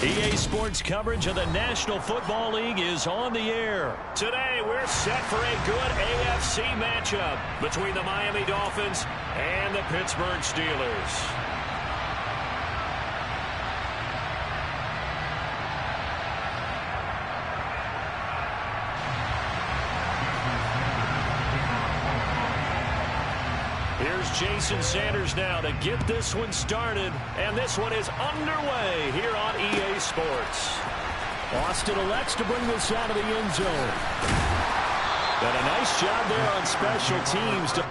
EA Sports coverage of the National Football League is on the air. Today, we're set for a good AFC matchup between the Miami Dolphins and the Pittsburgh Steelers. Here's Jason Sanders now to get this one started, and this one is underway here on EA Sports. Austin elects to bring this out of the end zone. And a nice job there on special teams to...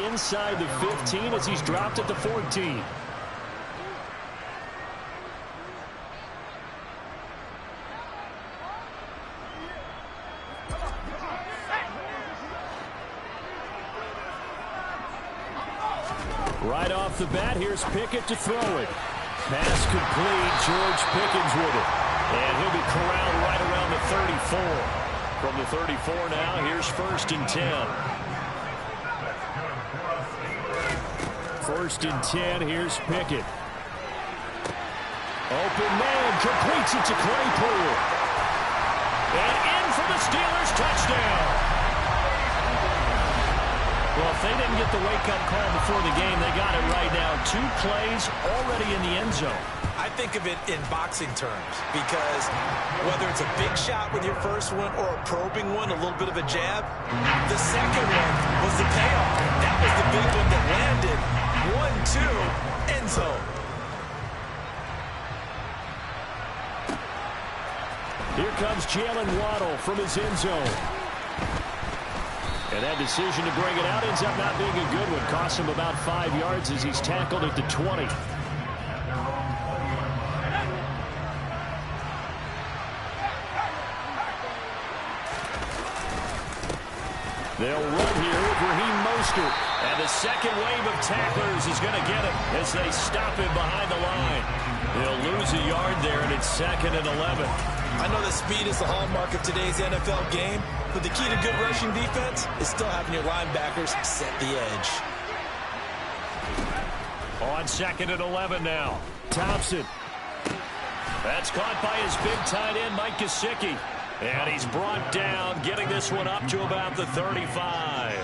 inside the 15 as he's dropped at the 14. Right off the bat, here's Pickett to throw it. Pass complete, George Pickens with it. And he'll be corralled right around the 34. From the 34 now, here's 1st and 10. 1st and 10, here's Pickett. Open man, completes it to Claypool. And in for the Steelers, touchdown. Well, if they didn't get the wake-up call before the game, they got it right now. 2 plays already in the end zone. I think of it in boxing terms because whether it's a big shot with your first one or a probing one, a little bit of a jab, the second one was the payoff. That was the big one that landed. 1-2, end zone. Here comes Jalen Waddle from his end zone. And that decision to bring it out ends up not being a good one. Costs him about 5 yards as he's tackled at the 20. They'll run here with Raheem Mostert. And the second wave of tacklers is going to get him as they stop him behind the line. They'll lose a yard there, and it's 2nd and 11. I know that speed is the hallmark of today's NFL game, but the key to good rushing defense is still having your linebackers set the edge. On 2nd and 11 now. Thompson. That's caught by his big tight end, Mike Gesicki. And he's brought down, getting this one up to about the 35.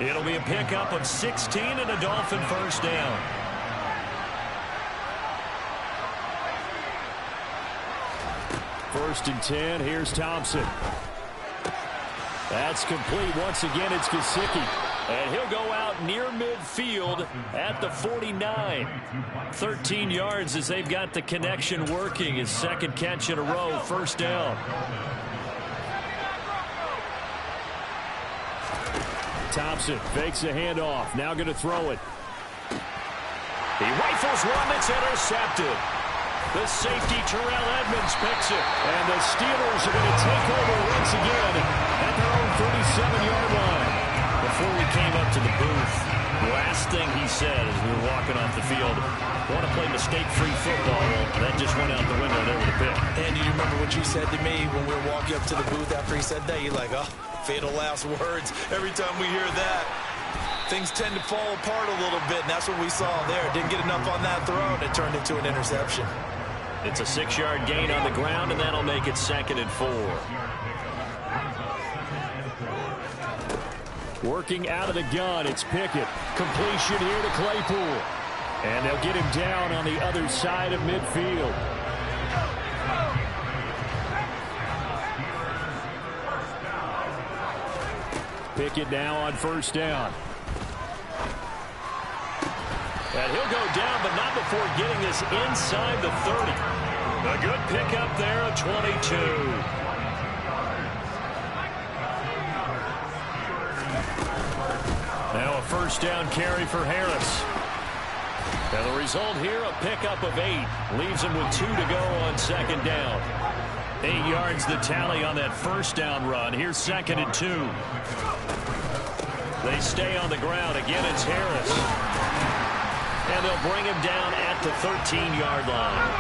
It'll be a pickup of 16 and a Dolphin first down. First and 10, here's Thompson. That's complete. Once again, it's Gesicki. And he'll go out near midfield at the 49. 13 yards as they've got the connection working. His second catch in a row, first down. Thompson fakes a handoff. Now going to throw it. He rifles one that's intercepted. The safety, Terrell Edmonds, picks it. And the Steelers are going to take over once again at their own 37-yard line. Before we came up to the booth, the last thing he said as we were walking off the field, want to play mistake-free football. That just went out the window there with a pick. And you remember what you said to me when we were walking up to the booth after he said that? You're like, oh, fatal last words. Every time we hear that, things tend to fall apart a little bit, and that's what we saw there. Didn't get enough on that throw, and it turned into an interception. It's a 6-yard gain on the ground, and that'll make it 2nd and 4. Working out of the gun, it's Pickett. Completion here to Claypool. And they'll get him down on the other side of midfield. Pickett now on first down. And he'll go down, but not before getting this inside the 30. A good pickup there of 22. Now a first down carry for Harris. And the result here, a pickup of 8. Leaves him with 2 to go on second down. 8 yards the tally on that first down run. Here's 2nd and 2. They stay on the ground. Again, it's Harris. And they'll bring him down at the 13-yard line.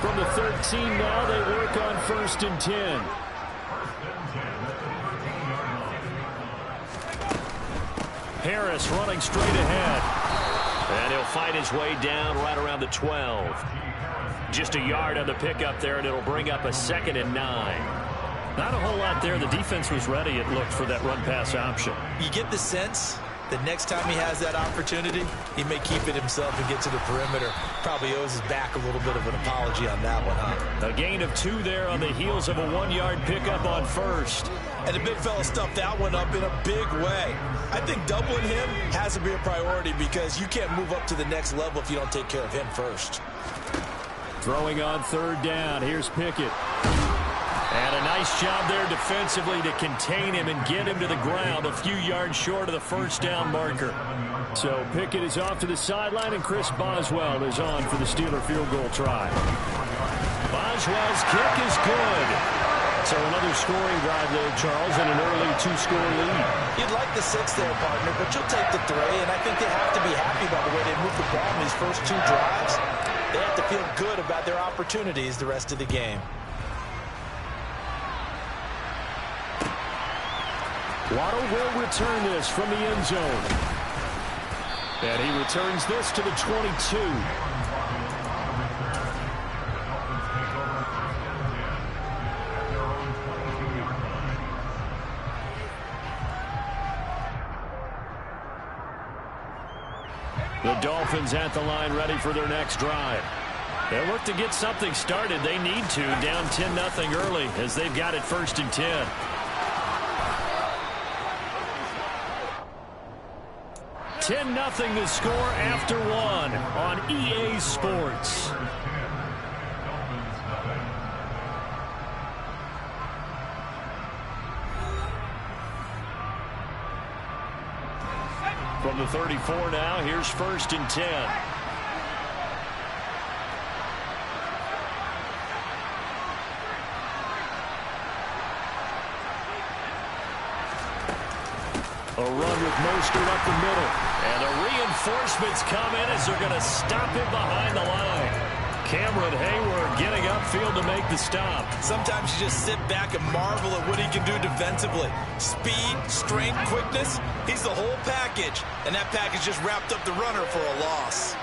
From the 13 now, they work on 1st and 10. Harris running straight ahead. And he'll fight his way down right around the 12. Just a yard on the pickup there, and it'll bring up a 2nd and 9. Not a whole lot there. The defense was ready, it looked, for that run-pass option. You get the sense that next time he has that opportunity, he may keep it himself and get to the perimeter. Probably owes his back a little bit of an apology on that one, huh? A gain of 2 there on the heels of a 1-yard pickup on first. And the big fella stuffed that one up in a big way. I think doubling him has to be a priority because you can't move up to the next level if you don't take care of him first. Throwing on 3rd down. Here's Pickett. And a nice job there defensively to contain him and get him to the ground a few yards short of the first down marker. So Pickett is off to the sideline, and Chris Boswell is on for the Steeler field goal try. Boswell's kick is good. So another scoring drive there, Charles, and an early 2-score lead. You'd like the 6 there, partner, but you'll take the 3, and I think they have to be happy about the way they moved the ball in these first 2 drives. They have to feel good about their opportunities the rest of the game. Waddle will return this from the end zone. And he returns this to the 22. The Dolphins at the line, ready for their next drive. They'll look to get something started. They need to, down 10-0 early, as they've got it 1st and 10. $10-0 the score after 1 on EA Sports. From the 34 now, here's 1st and 10. A run with Mostert up the middle. And the reinforcements come in as they're going to stop him behind the line. Cameron Hayward getting upfield to make the stop. Sometimes you just sit back and marvel at what he can do defensively. Speed, strength, quickness. He's the whole package. And that package just wrapped up the runner for a loss.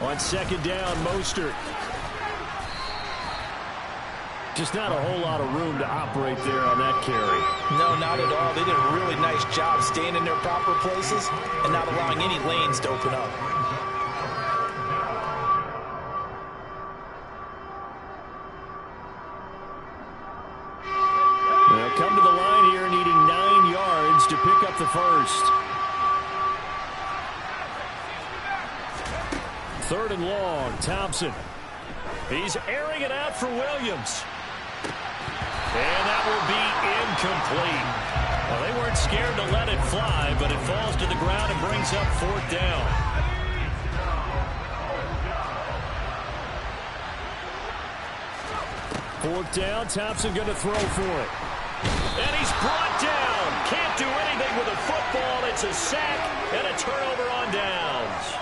On 2nd down, Mostert. Just not a whole lot of room to operate there on that carry. No, not at all. They did a really nice job staying in their proper places and not allowing any lanes to open up. They'll come to the line here needing 9 yards to pick up the first. 3rd and long, Thompson. He's airing it out for Williams. And that will be incomplete. Well, they weren't scared to let it fly, but it falls to the ground and brings up 4th down. Fourth down, Thompson going to throw for it. And he's brought down. Can't do anything with a football. It's a sack and a turnover on downs.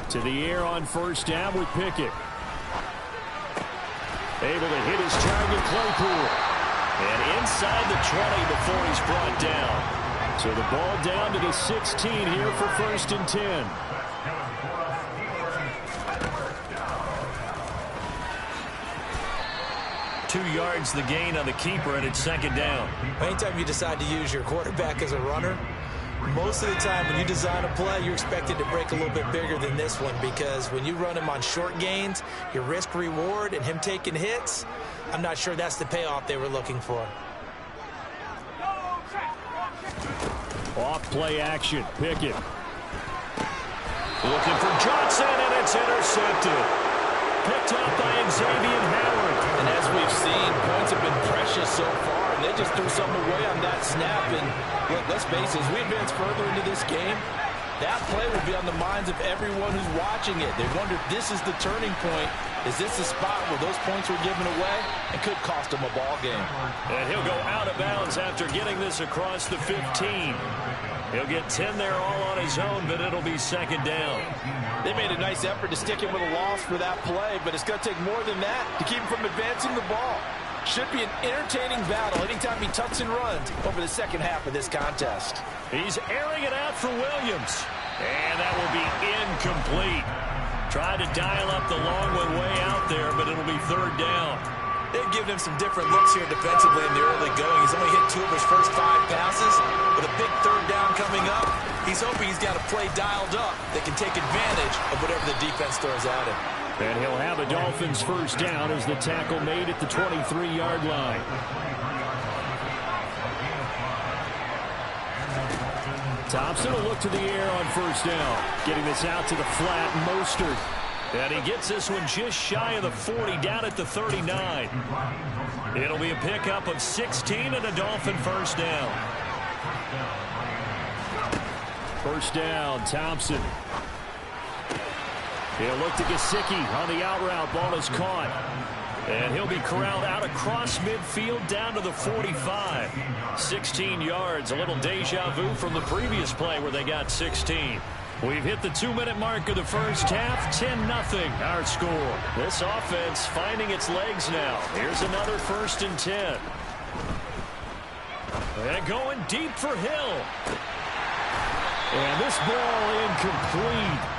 To the air on 1st down with Pickett. Able to hit his target, Claypool. And inside the 20 before he's brought down. So the ball down to the 16 here for 1st and 10. Two yards the gain on the keeper, and it's 2nd down. Anytime you decide to use your quarterback as a runner, most of the time when you design a play, you're expected to break a little bit bigger than this one, because when you run him on short gains, your risk-reward and him taking hits, I'm not sure that's the payoff they were looking for. Off play action, Pickett. Looking for Johnson, and it's intercepted. Picked up by Xavier Howard. And as we've seen, points have been precious so far, and they just threw something away on that snap. And look, let's face it, as we advance further into this game, that play will be on the minds of everyone who's watching it. They wonder if this is the turning point. Is this the spot where those points were given away? It could cost them a ball game. And he'll go out of bounds after getting this across the 15. He'll get 10 there all on his own, but it'll be 2nd down. They made a nice effort to stick him with a loss for that play, but it's going to take more than that to keep him from advancing the ball. Should be an entertaining battle anytime he tucks and runs over the second half of this contest. He's airing it out for Williams. And that will be incomplete. Tried to dial up the long one way out there, but it'll be 3rd down. They've given him some different looks here defensively in the early going. He's only hit 2 of his first 5 passes. With a big 3rd down coming up, he's hoping he's got a play dialed up that can take advantage of whatever the defense throws at him. And he'll have a Dolphins first down as the tackle made at the 23-yard line. Thompson will look to the air on first down. Getting this out to the flat, Mostert. And he gets this one just shy of the 40, down at the 39. It'll be a pickup of 16 and a Dolphin first down. First down, Thompson. He'll look to Gesicki on the out route. Ball is caught. And he'll be corralled out across midfield down to the 45. 16 yards, a little deja vu from the previous play where they got 16. We've hit the 2-minute mark of the first half. 10-0 our score. This offense finding its legs now. Here's another 1st and 10. And going deep for Hill. And this ball incomplete.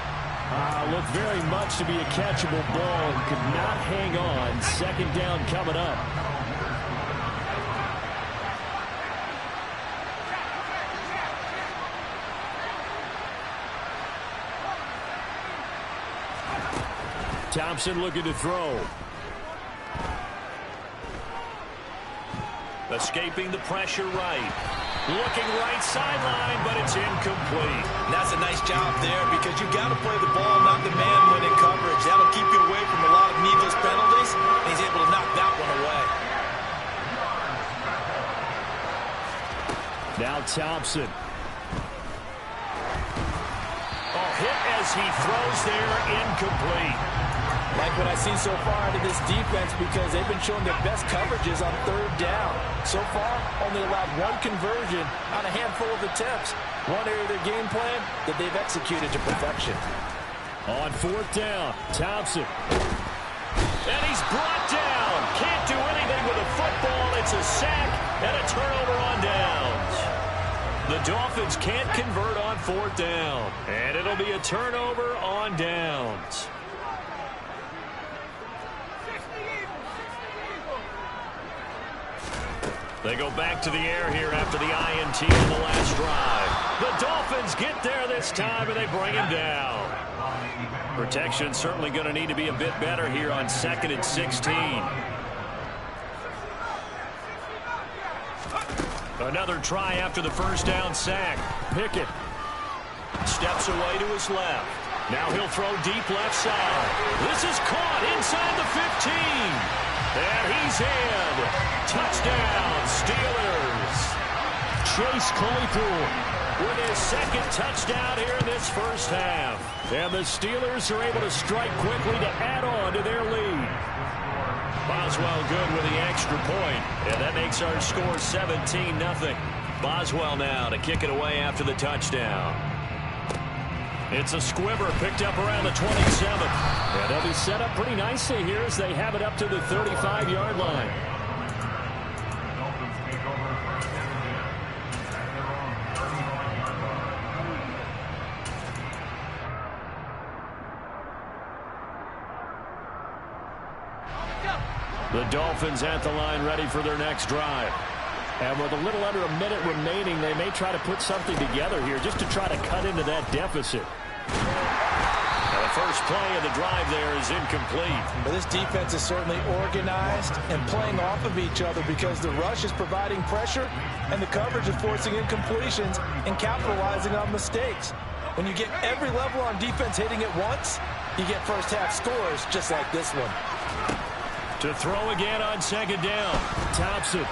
Looked very much to be a catchable ball and could not hang on. Second down coming up. Thompson looking to throw. Escaping the pressure right. Looking right sideline, but it's incomplete. And that's a nice job there because you got to play the ball, not the man when in coverage. That'll keep you away from a lot of needless penalties. And he's able to knock that one away. Now Thompson. Hit as he throws there, incomplete. Like what I've seen so far out of this defense because they've been showing their best coverages on third down. So far, only allowed one conversion on a handful of attempts. One area of their game plan that they've executed to perfection. On fourth down, Thompson. And he's brought down. Can't do anything with a football. It's a sack and a turnover on downs. The Dolphins can't convert on fourth down. And it'll be a turnover on downs. They go back to the air here after the INT in the last drive. The Dolphins get there this time, and they bring him down. Protection certainly going to need to be a bit better here on 2nd and 16. Another try after the first down sack. Pickett steps away to his left. Now he'll throw deep left side. This is caught inside the 15. And he's in. Touchdown, Steelers. Chase Claypool with his second touchdown here in this first half. And the Steelers are able to strike quickly to add on to their lead. Boswell good with the extra point. And that makes our score 17-0. Boswell now to kick it away after the touchdown. It's a squibber picked up around the 27. And they'll be set up pretty nicely here as they have it up to the 35-yard line. The Dolphins at the line ready for their next drive. And with a little under a minute remaining, they may try to put something together here just to try to cut into that deficit. Now the first play of the drive there is incomplete. But this defense is certainly organized and playing off of each other because the rush is providing pressure and the coverage is forcing incompletions and capitalizing on mistakes. When you get every level on defense hitting at once, you get first half scores just like this one. To throw again on second down, Thompson.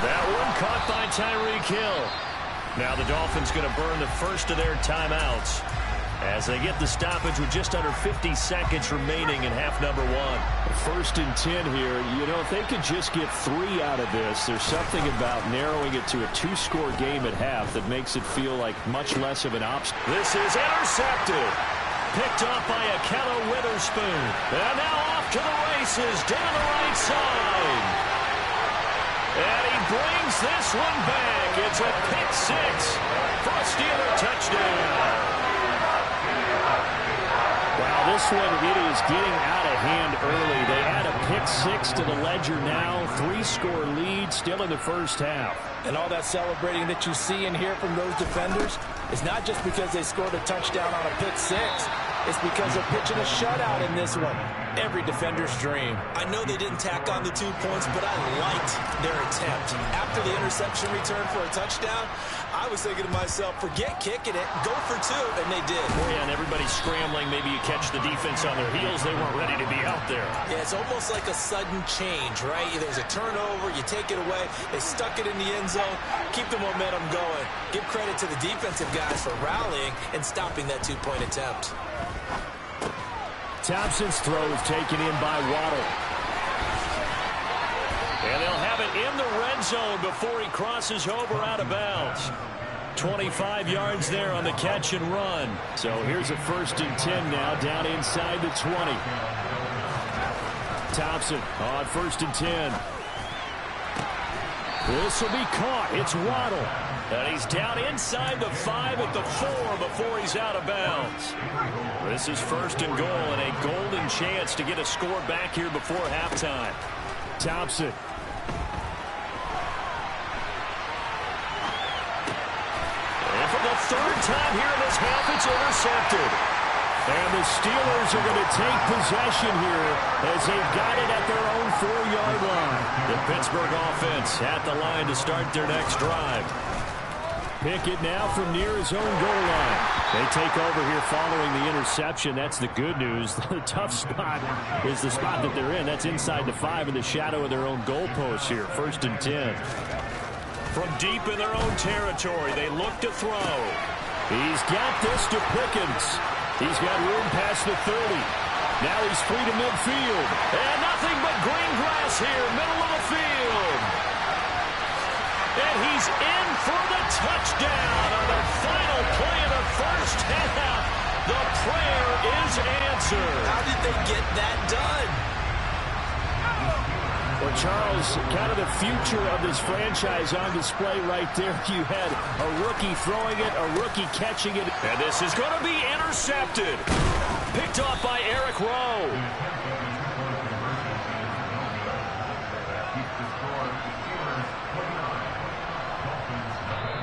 That one caught by Tyreek Hill. Now the Dolphins going to burn the first of their timeouts as they get the stoppage with just under 50 seconds remaining in half number one. 1st and 10 here. You know, if they could just get 3 out of this, there's something about narrowing it to a 2-score game at half that makes it feel like much less of an option. This is intercepted. Picked off by Ahkello Witherspoon. And now off to the races down the right side. And he brings this one back. It's a pick 6 for a Steeler touchdown. Wow, this one, it is getting out of hand early. They add a pick 6 to the ledger now. 3-score lead still in the first half. And all that celebrating that you see and hear from those defenders is not just because they scored a touchdown on a pick 6. It's because they're pitching a shutout in this one. Every defender's dream. I know they didn't tack on the 2 points, but I liked their attempt. After the interception return for a touchdown, I was thinking to myself, forget kicking it, go for 2, and they did. Yeah, and everybody's scrambling. Maybe you catch the defense on their heels. They weren't ready to be out there. Yeah, it's almost like a sudden change, right? There's a turnover, you take it away, they stuck it in the end zone, keep the momentum going. Give credit to the defensive guys for rallying and stopping that 2-point attempt. Thompson's throw is taken in by Waddle. And they'll have it in the red zone before he crosses over out of bounds. 25 yards there on the catch and run. So here's a 1st and 10 now, down inside the 20. Thompson on 1st and 10. This will be caught. It's Waddle. And he's down inside the 5 at the 4 before he's out of bounds. This is 1st and goal and a golden chance to get a score back here before halftime. Thompson. And for the 3rd time here in this half, it's intercepted. And the Steelers are going to take possession here as they've got it at their own 4-yard line. The Pittsburgh offense at the line to start their next drive. Pickett now from near his own goal line. They take over here following the interception. That's the good news. The tough spot is the spot that they're in. That's inside the 5 in the shadow of their own goalpost here. 1st and 10. From deep in their own territory, they look to throw. He's got this to Pickens. He's got room past the 30. Now he's free to midfield. And nothing but green grass here, middle of the field. And he's in for the touchdown on the final play of the 1st half. The prayer is answered. How did they get that done? Well, Charles, kind of the future of this franchise on display right there. You had a rookie throwing it, a rookie catching it. And this is going to be intercepted. Picked off by Eric Rowe.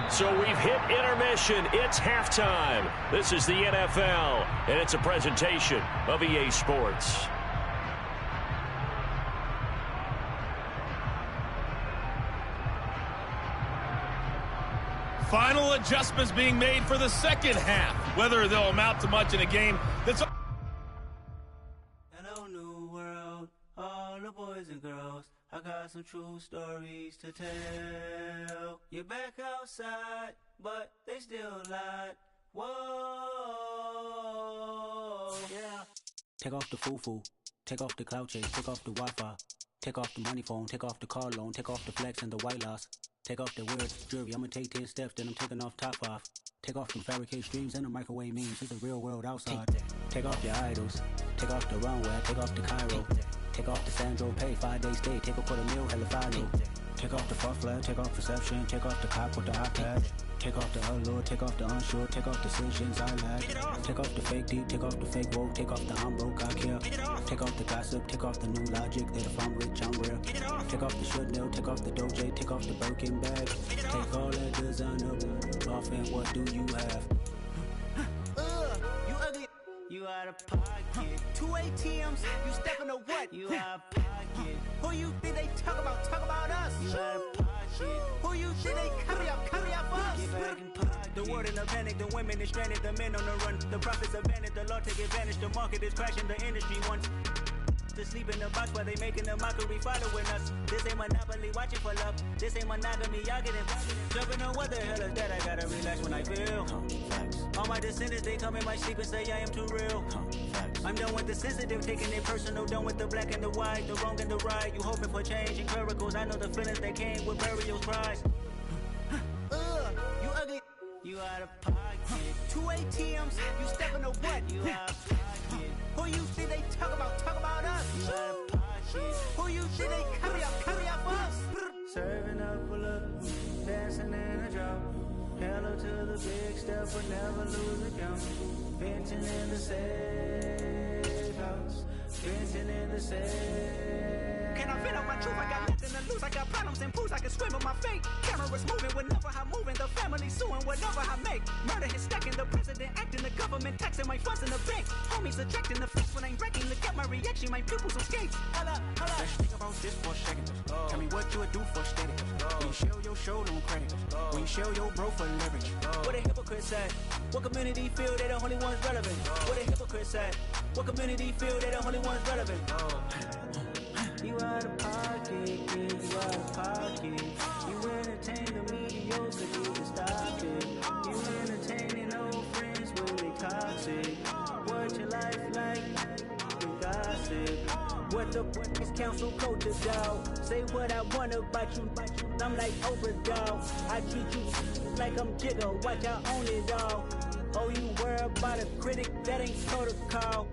So we've hit intermission. It's halftime. This is the NFL, and it's a presentation of EA Sports. Final adjustments being made for the 2nd half. Whether they'll amount to much in a game that's... Hello, new world, all the boys and girls. I got some true stories to tell. You're back outside, but they still lied. Whoa, yeah. Take off the foo-foo, take off the cloud chase, take off the Wi-Fi, take off the money phone, take off the car loan, take off the flex and the white loss, take off the weird jewelry. I'ma take 10 steps, then I'm taking off top 5. Take off them fabricated streams and the microwave memes. It's the real world outside. Take off your idols, take off the runway, take off the Cairo. Take off the Sandro Pay, 5-day stay, take a $250,000, hella final. Take off the far flag, take off perception, take off the cop with the iPad. Take off the allure, take off the unsure, take off decisions I lack. Take off the fake deep, take off the fake woke, take off the I'm broke, I care. Take off the gossip, take off the new logic, that if I'm rich, I'm rare. Take off the should know, take off the Doja, take off the Birkin bag. Take all that designer off and what do you have? You ugly. You out of pocket. 2 ATMs, you stepping to what? You out of pocket. Who you think they talk about us? You out of pocket. Who you think they copy out for us? Get back in pocket. The world in a panic, the women is stranded, the men on the run. The profits abandoned, the law take advantage, the market is crashing, the industry wants to sleep in the box while they making a mockery following us. This ain't Monopoly, watching for love. This ain't monogamy, y'all get involved. Jumping on what the hell is that? I gotta relax when I feel. All my descendants, they come in my sleep and say I am too real. I'm done with the sensitive, taking it personal. Done with the black and the white, the wrong and the right. You hoping for change and miracles. I know the feelings that came with burial's prize. You ugly. You out of pocket. 2 ATMs, you stepping to what? You out of pocket. Who you think they talk about us? You out of pocket. Who you think they copy out for us? Serving up a look, dancing in a drop. Hello to the big step, but never lose a count. Venting in the safe house. Venting in the safe. Can I vent out my truth? I got nothing to lose. I got problems and fools. I can swim with my fate. Cameras moving whenever I'm moving. The family suing whatever I make. Murder is stacking. The president acting. The government Government taxing my funds in the bank. Homies attracting the flex when I'm wrecking. Look at my reaction, my pupils escape. Hold up. Let's think about this for a second. Tell me what you would do for steady. When you show your show, don't crack. When you show your bro for leverage. What a hypocrite said. What community feel they the only ones relevant? What a hypocrite said. What community feel they the only ones relevant? You out of pocket, kid, you out of pocket. You entertain the mediocre, you can stop it. You entertaining old friends when they toxic. What your life like? You gossip. What the fuck is council culture, dog? Say what I want about you. I'm like Oprah, dog. I treat you like I'm Jigga. Watch I own it, dog. Oh, you worry about a critic? That ain't protocol.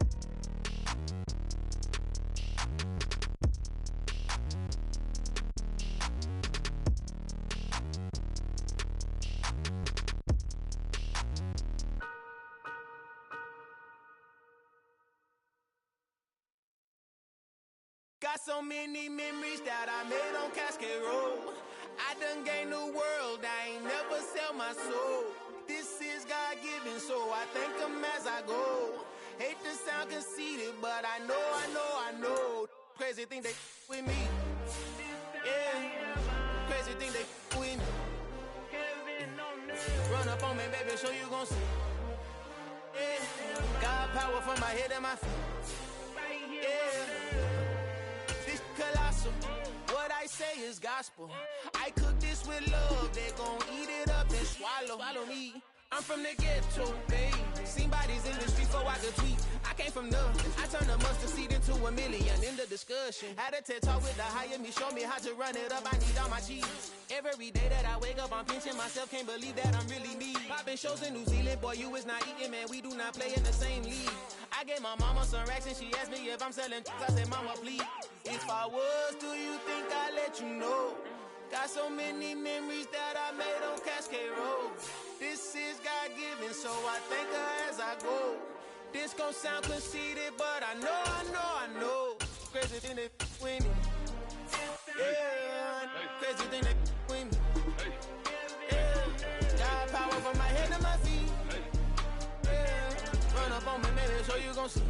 Got so many memories that I made on Cascade Road. I done gained the world, I ain't never sell my soul. This is God-given, so I thank him as I go. Hate to sound conceited, but I know. Crazy thing they with me. Yeah, crazy thing they with me. Run up on me, baby, so you gon' see. Yeah, God power from my head and my feet. Yeah. Colossal. What I say is gospel. I cook this with love. They gon' eat it up and swallow me. I'm from the ghetto, babe. Seen bodies in the street so I could tweet. I came from nothing. I turned a mustard seed into a million. In the discussion, had a TED talk with the higher me. Show me how to run it up. I need all my cheese. Every day that I wake up, I'm pinching myself. Can't believe that I'm really me. Popping shows in New Zealand, boy, you is not eating, man. We do not play in the same league. I gave my mama some racks and she asked me if I'm selling. I said, mama, please. If I was, do you think I'd let you know? Got so many memories that I made on Cascade Road. This is God-given, so I thank her as I go. This gon' sound conceited, but I know. Crazy thing they with me. Yeah, crazy thing they with me. Yeah, got power from my head to my feet. Yeah, run up on me, baby, so you gon' see.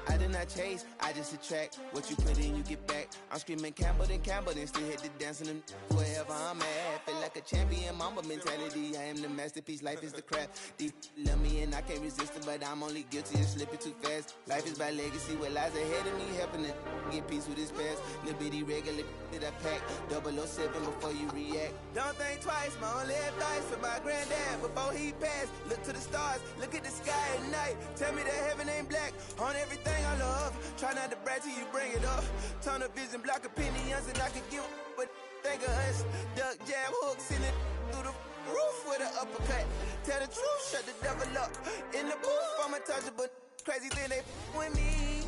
I did not chase, I just attract. What you put in, you get back. I'm screaming Campbell, then still hit the dancing and wherever I'm at. Feel like a champion, mamba mentality. I am the masterpiece, life is the crap. Deep love me and I can't resist it, but I'm only guilty of slipping too fast. Life is by legacy, what lies ahead of me, helping to get peace with his past. Little bitty regular that I pack, 007 before you react. Don't think twice, my only advice for my granddad before he passed. Look to the stars, look at the sky at night. Tell me that heaven ain't black on everything I love. Try not to brag till you bring it up. Turn the vision, block opinions, and I can give but think of us. Duck, jab, hook, send it through the roof with an uppercut. Tell the truth, shut the devil up. In the booth, I'm untouchable. Crazy thing they with me.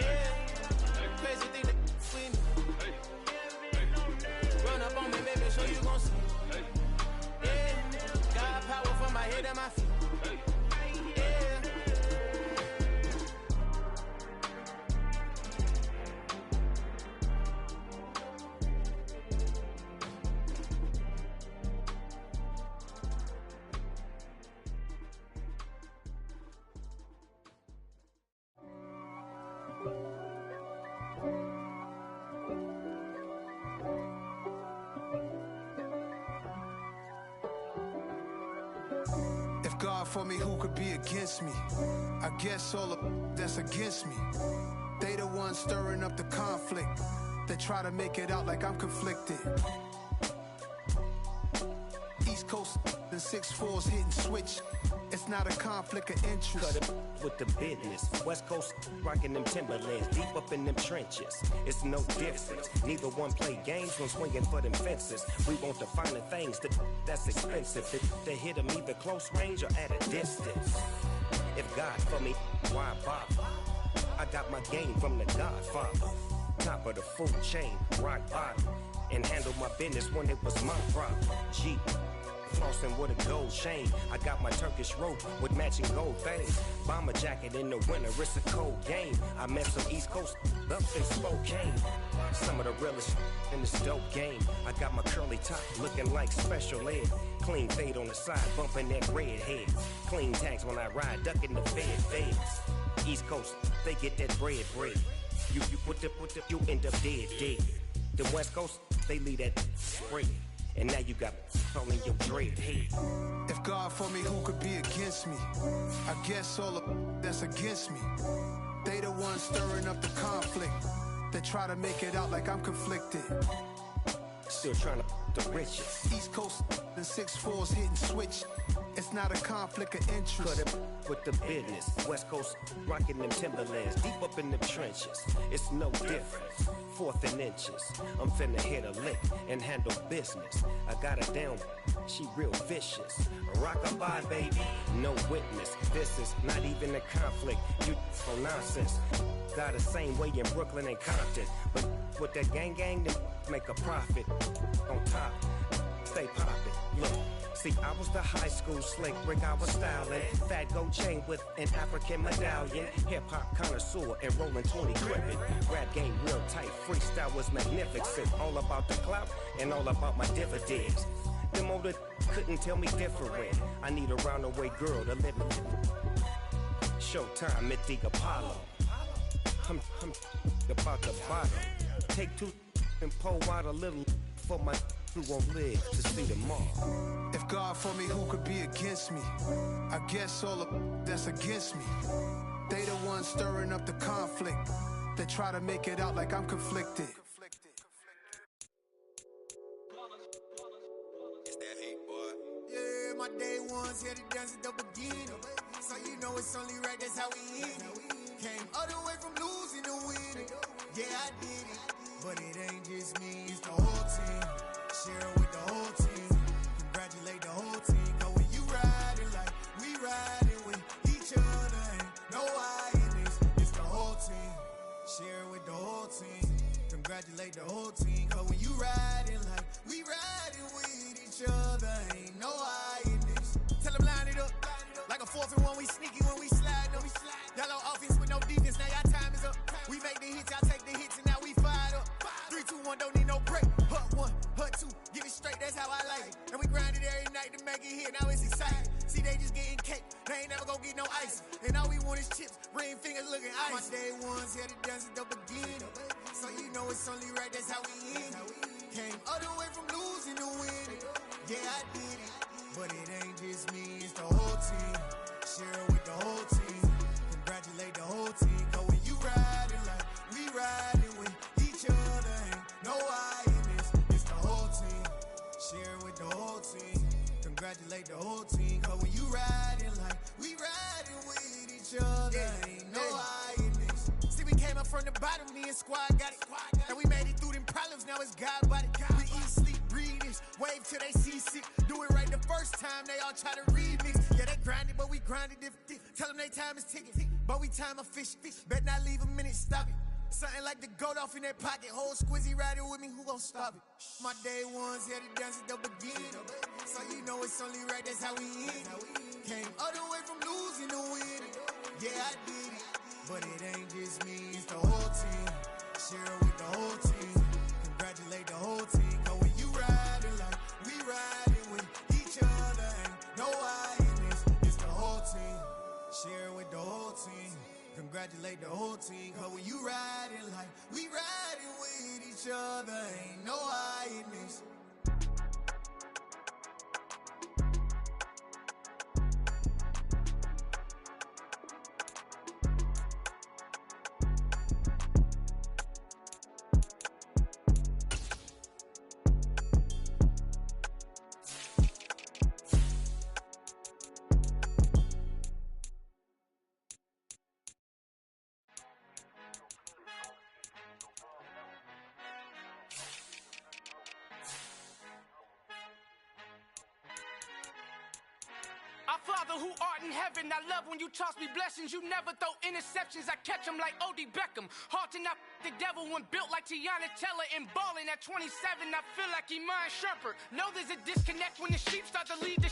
Yeah, crazy thing they with me. Run up on me, baby, so you gon' see. Yeah, got power from my head and my feet. God for me, who could be against me? I guess all of that's against me. They the ones stirring up the conflict. They try to make it out like I'm conflicted. East Coast and 6'4's hitting switch. It's not a conflict of interest. Cut it with the business. West Coast rocking them Timberlands, deep up in them trenches. It's no difference. Neither one play games when swinging for them fences. We want the finer things that's expensive. They hit them either close range or at a distance. If God for me, why bother? I got my game from the Godfather. Top of the food chain, rock bottom. And handle my business when it was my problem. G. Floss flossing with a gold chain. I got my Turkish rope with matching gold things. Bomber jacket in the winter, it's a cold game. I met some East Coast up in Spokane. Some of the realest in this dope game. I got my curly top looking like special ed. Clean fade on the side, bumping that red head. Clean tags when I ride, ducking the feds. East Coast, they get that bread. You you end up dead. The West Coast, they leave that spread. And now you got all in your dread head. If God for me, who could be against me? I guess all of that's against me. They the ones stirring up the conflict. They try to make it out like I'm conflicted. Still trying to the riches. East Coast and 6'4s hitting switch. It's not a conflict of interest. Cut it with the business. West Coast rocking them Timberlands, deep up in the trenches. It's no difference. 4th and inches. I'm finna hit a lick and handle business. I got her down, she real vicious. Rockabye, baby, no witness. This is not even a conflict. You for nonsense. Got the same way in Brooklyn and Compton, but with that gang, they make a profit. On top, stay poppin'. Look. See, I was the high school slick Rick, I was styling. Fat gold chain with an African medallion. Hip-hop connoisseur and rolling 20 gripping. Rap game real tight, freestyle was magnificent. All about the clout and all about my dividends. Them older couldn't tell me different. I need a roundaway girl to live in. Showtime at the Apollo. I'm about the bottom. Take 2 and pour out a little for my who won't live to see tomorrow. If God for me, who could be against me? I guess all of that's against me. They the ones stirring up the conflict. They try to make it out like I'm conflicted. It's that hate, boy. Yeah, my day ones here to dance at the beginning. So you know it's only right, that's how we end it. Came all the way from losing to winning. Yeah, I did it. But it ain't just me, it's the whole team. Share with the whole team. Congratulate the whole team. Cause when you riding like we riding with each other, ain't no I in this. It's the whole team. Share with the whole team. Congratulate the whole team. Cause when you riding like we riding with each other, ain't no I in this. Tell them line it up. Like a 4th and 1, we sneaky when we slide them. Yellow offense with no defense, now y'all time is up. We make the hits, y'all take the hits, and now we fired up. 3, 2, 1, don't need no break. Hut 1, hut 2, give it straight, that's how I like it. And we grind it every night to make it hit, now it's exciting. See, they just getting cake, they ain't never gonna get no ice. And all we want is chips, ring fingers looking ice. My day ones here to dance at the beginning. So you know it's only right, that's how we end it. Came all the way from losing to winning. Yeah, I did it. But it ain't just me, it's the whole team. Share with the whole team. Congratulate the whole team. Cause when you riding like we riding with each other, ain't no I in this. It's the whole team. Share with the whole team. Congratulate the whole team. Cause when you riding like we riding with each other, ain't no I in this. See, we came up from the bottom, me and squad got it. And we made it through them problems, now it's God body. We eat, sleep, breathe this. Wave till they see sick. Do it right the first time, they all try to remix. Yeah, they grinded, but we grinded different. Tell them they time is ticking, but we time a fish. Bet not leave a minute, stop it. Something like the goat off in their pocket. Whole squizzy riding with me, who gon' stop it? My day ones here to dance at the beginning. So you know it's only right, that's how we end it. Came all the way from losing to winning. Yeah, I did it. But it ain't just me, it's the whole team. Share with the whole team. Congratulate the whole team. Cause when you riding like we riding with each other, ain't no I in this. It's the whole team. Share with the whole team. Congratulate the whole team. Cause when you riding like we riding with each other, ain't no I in this. Our Father who art in heaven, I love when you toss me blessings. You never throw interceptions, I catch them like O.D. Beckham. Hard to knock the devil when built like Tiana Teller. And balling at 27, I feel like Iman Shumpert. Know there's a disconnect when the sheep start to lead the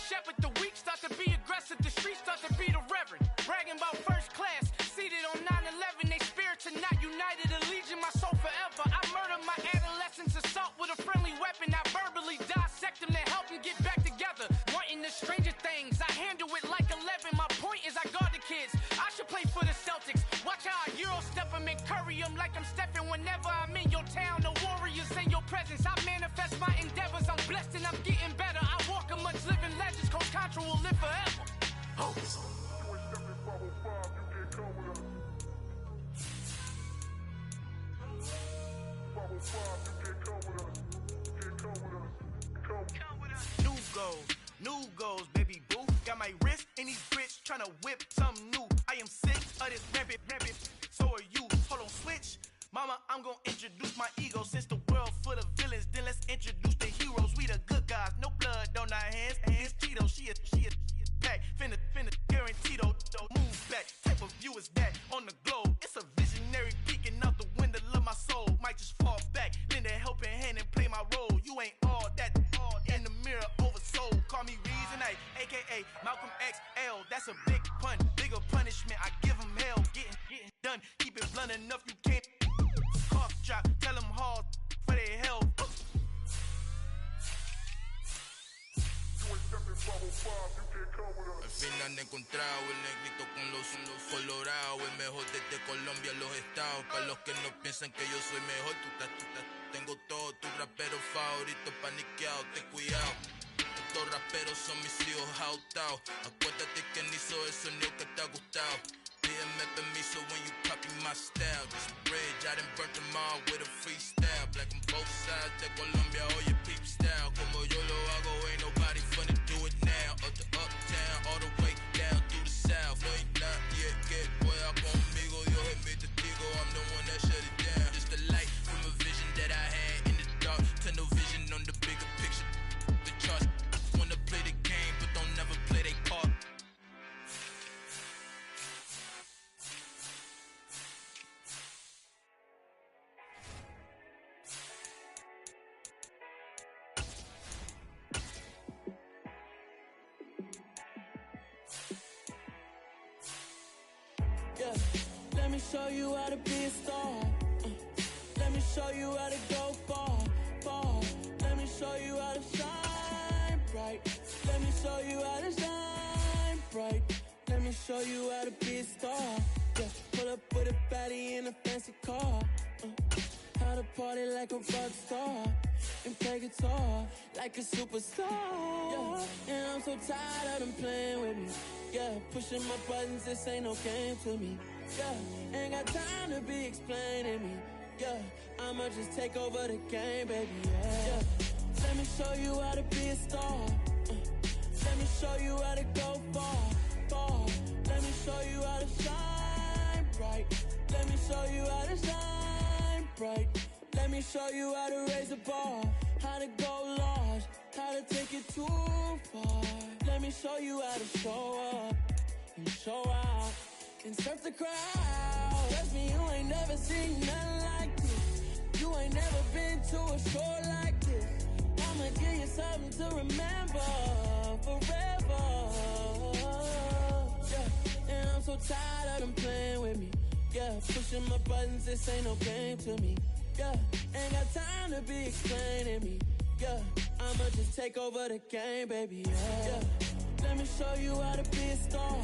Stranger Things, I handle it like 11. My point is I guard the kids. I should play for the Celtics. Watch how I Euro step them and curry them like I'm stepping. Whenever I'm in your town, the Warriors in your presence. I manifest my endeavors. I'm blessed and I'm getting better. I walk amongst living legends. Coach Contra will live forever. Oh. New goals, baby boo. Got my wrist in these bricks, tryna whip something new. I am sick of this rampant. So are you. Hold on, switch. Mama, I'm gonna introduce my ego. Since the world full of villains, then let's introduce the heroes. We the good guys, no blood on our hands. Hands Tito, she is back. Finna, guaranteed though. Move back. Type of view is that on the globe? It's a visionary peeking out the window of my soul. Might just fall back, lend a helping hand and play my role. You ain't all that. In the mirror, oversold. Call me Reason A, aka Malcolm XL. That's a big pun, bigger punishment. I give him hell. Getting done. Keep it blunt enough, you can't. Cough drop, tell them hard for their health. Al fin han encontrado el negrito con los colorados, el mejor desde Colombia a los estados. Para los que no piensan que yo soy mejor, tengo todo tu rapero favorito paniqueado, ten cuidado. Estos raperos son mis hijos jautados. Acuérdate que ni hizo el sonido que te ha gustado. Pídeme permiso when you copy my style. This bridge, I done burnt them all with a freestyle. Black on both sides de Colombia, oye peep style. Como yo lo hago, ain't nobody finna do it now. Up to uptown, all the way down through the south. No hay nadie que pueda conmigo, Dios es mi testigo. I'm the one that shut it down. Just the light from a vision that I had in the dark. Tunnel vision on the bigger picture. The charts wanna play the game, but don't never play their part. Yeah, let me show you how to be a star. Let me show you how to go far. Let me show you how to shine bright. Let me show you how to shine bright. Let me show you how to be a star. Yeah, pull up with a baddie in a fancy car. How to party like a rock star and play guitar like a superstar. Yeah, and I'm so tired of them playing with me. Yeah, pushing my buttons, this ain't no game to me. Yeah, ain't got time to be explaining me. Yeah, I'ma just take over the game, baby. Yeah, let me show you how to be a star. Let me show you how to go far. Let me show you how to shine bright. Let me show you how to shine bright. Let me show you how to raise a bar, how to go large, how to take it too far. Let me show you how to show up and show out and surf the crowd. Trust me, you ain't never seen nothing like this. You ain't never been to a show like this. I'ma give you something to remember forever. Yeah, and I'm so tired of them playing with me. Yeah, pushing my buttons, this ain't no game to me. Yeah, ain't got time to be explaining me. Yeah, I'ma just take over the game, baby. Yeah, let me show you how to be a star.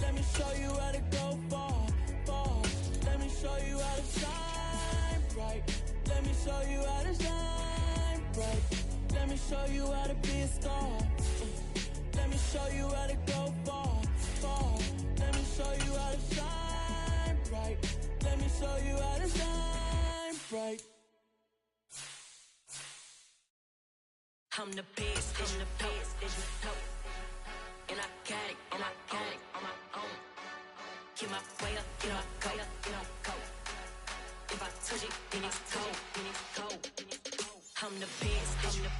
Let me show you how to go far. Let me show you how to shine bright. Let me show you how to shine bright. Let me show you how to be a star. Let me show you how to go far. Let me show you how to shine bright. Let me show you how to shine bright. I'm the best, I'm the best, as you know. And I got it, on my own. Get my way up, get my go. If I touch it, then it's cold. I'm the best, as you know.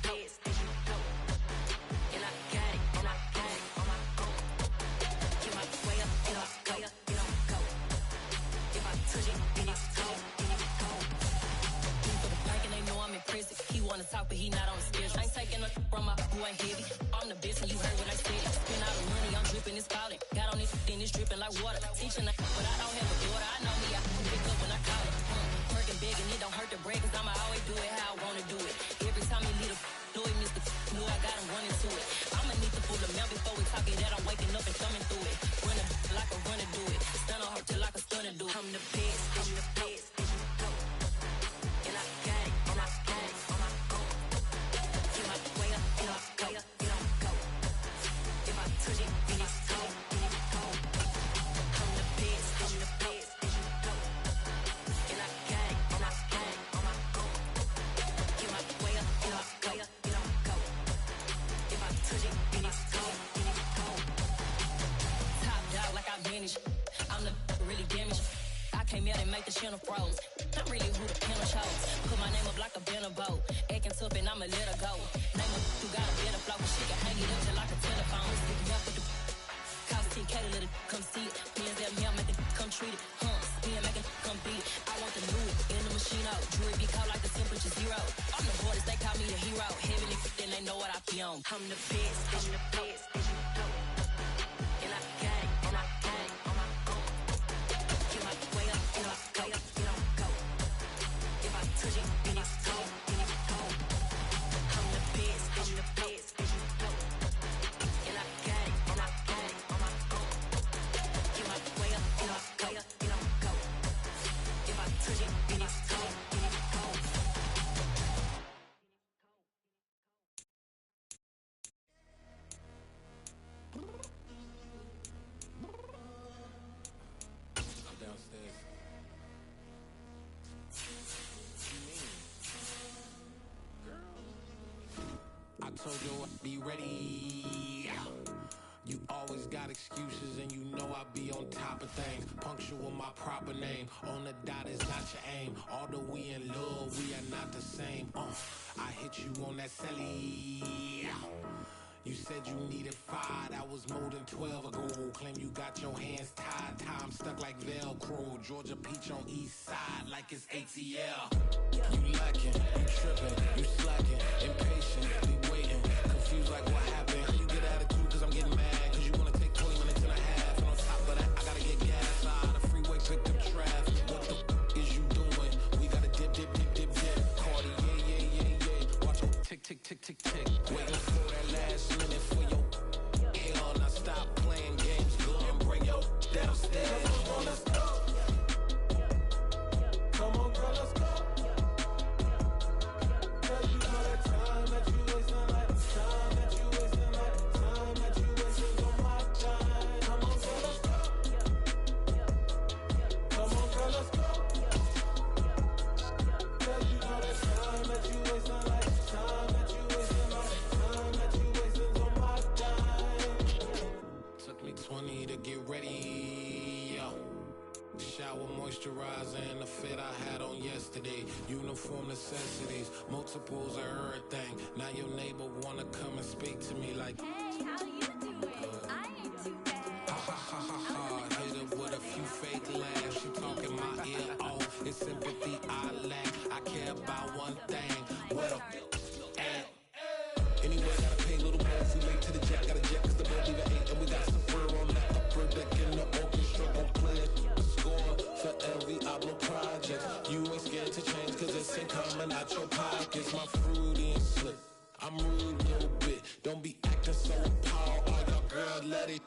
And I got it, on my own. Get my way up, get my go. If I touch it, then it's cold. For the park and they know I'm in prison. He wanna talk, but he not on the schedule. I ain't taking a from my boy heavy. I'm the bitch. touch it, then it's cold. I'm the best, I'm the best, and you know. And I got it, and I got it on my own. Get my way up, get my way up, get on go. If I touch it, then it's cold, then it's cold. Top dog like I manage. I'm the really damaged. I came out and make the channel froze. I'm really who the piano shows. Put my name up like a banner boat. Acting tough and I'ma let her go. Name her who got a better flow. She can hang it up just like a telephone. Stick me up with the cost 10K to let it come see it. Pins that me, I make it come treat it. Spin, make it come beat it. I want the new in the machine out. Jewelry be called like the temperature zero. On the borders, they call me the hero. Heavenly, then they know what I be on. I'm the best, I'm the best, and you know. And I got it, and I got it on my own. Get my way up, get my way up, get on go. If I touch it, then it's cold, then it's cold. I'm the best, and you know. And I got it, and I got it on my own. Get my way up, get my way up, get on go. If I touch it, then it's cold, then it's cold. I'm downstairs. I told you I'd be ready. You always got excuses and you know I be on top of things. Punctual my proper name. On the dot is not your aim. Although we in love, we are not the same. I hit you on that celly. You said you needed 5, that was more than 12 ago. Claim you got your hands tied, time stuck like Velcro. Georgia Peach on east side like it's ATL. You lacking, you tripping, you slacking, impatient, be waiting, confused like what happened. You get attitude cause I'm getting mad, cause you wanna take 20 minutes and a half. And on top of that, I gotta get gas, side of the freeway, pick up traffic. What the is you doing? We gotta dip, dip, dip, dip, dip. Cardi, yeah. Watch your tick, tick, tick, tick, tick. Waiting for that last minute for your hell. Now stop playing games, go and bring your downstairs. Come on, let's go. Come on, girl, let's go. Girl, you know that time that you wasting, like the time that you wasting, like the time that you wasting on my time. Come on, girl, let's go. Come on, girl, let's go. Girl, you know that time that you wasting, like the time that you wasting, like the time that you wasting on my time. Took me 20 to get ready, yo. Shower, moisturizer, and the fit I had on yesterday. Uniform necessities, multiples of everything. Now your neighbor wanna come and speak to me like, hey, how you doing? I ain't too bad. Ha ha ha ha ha. Hit her with a few fake laughs. She talking my ear off. It's sympathy I lack. I care about one thing. What up? Anyway, gotta pay a little more if we late to the jet. Gotta jet cause the boat leave at 8. And we got some fur on the upper deck in the orchestra. Gon' play it. Score for every album project. You ain't scared to change cause it's ain't coming out your pockets. My fruity and slip. I'm rude a little bit. Don't be acting so appalled. All y'all girl, let it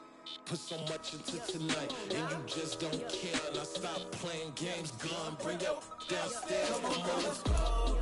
put so much into tonight. And you just don't care. Now stop playing games. Gun, bring your downstairs. Come on, let's go.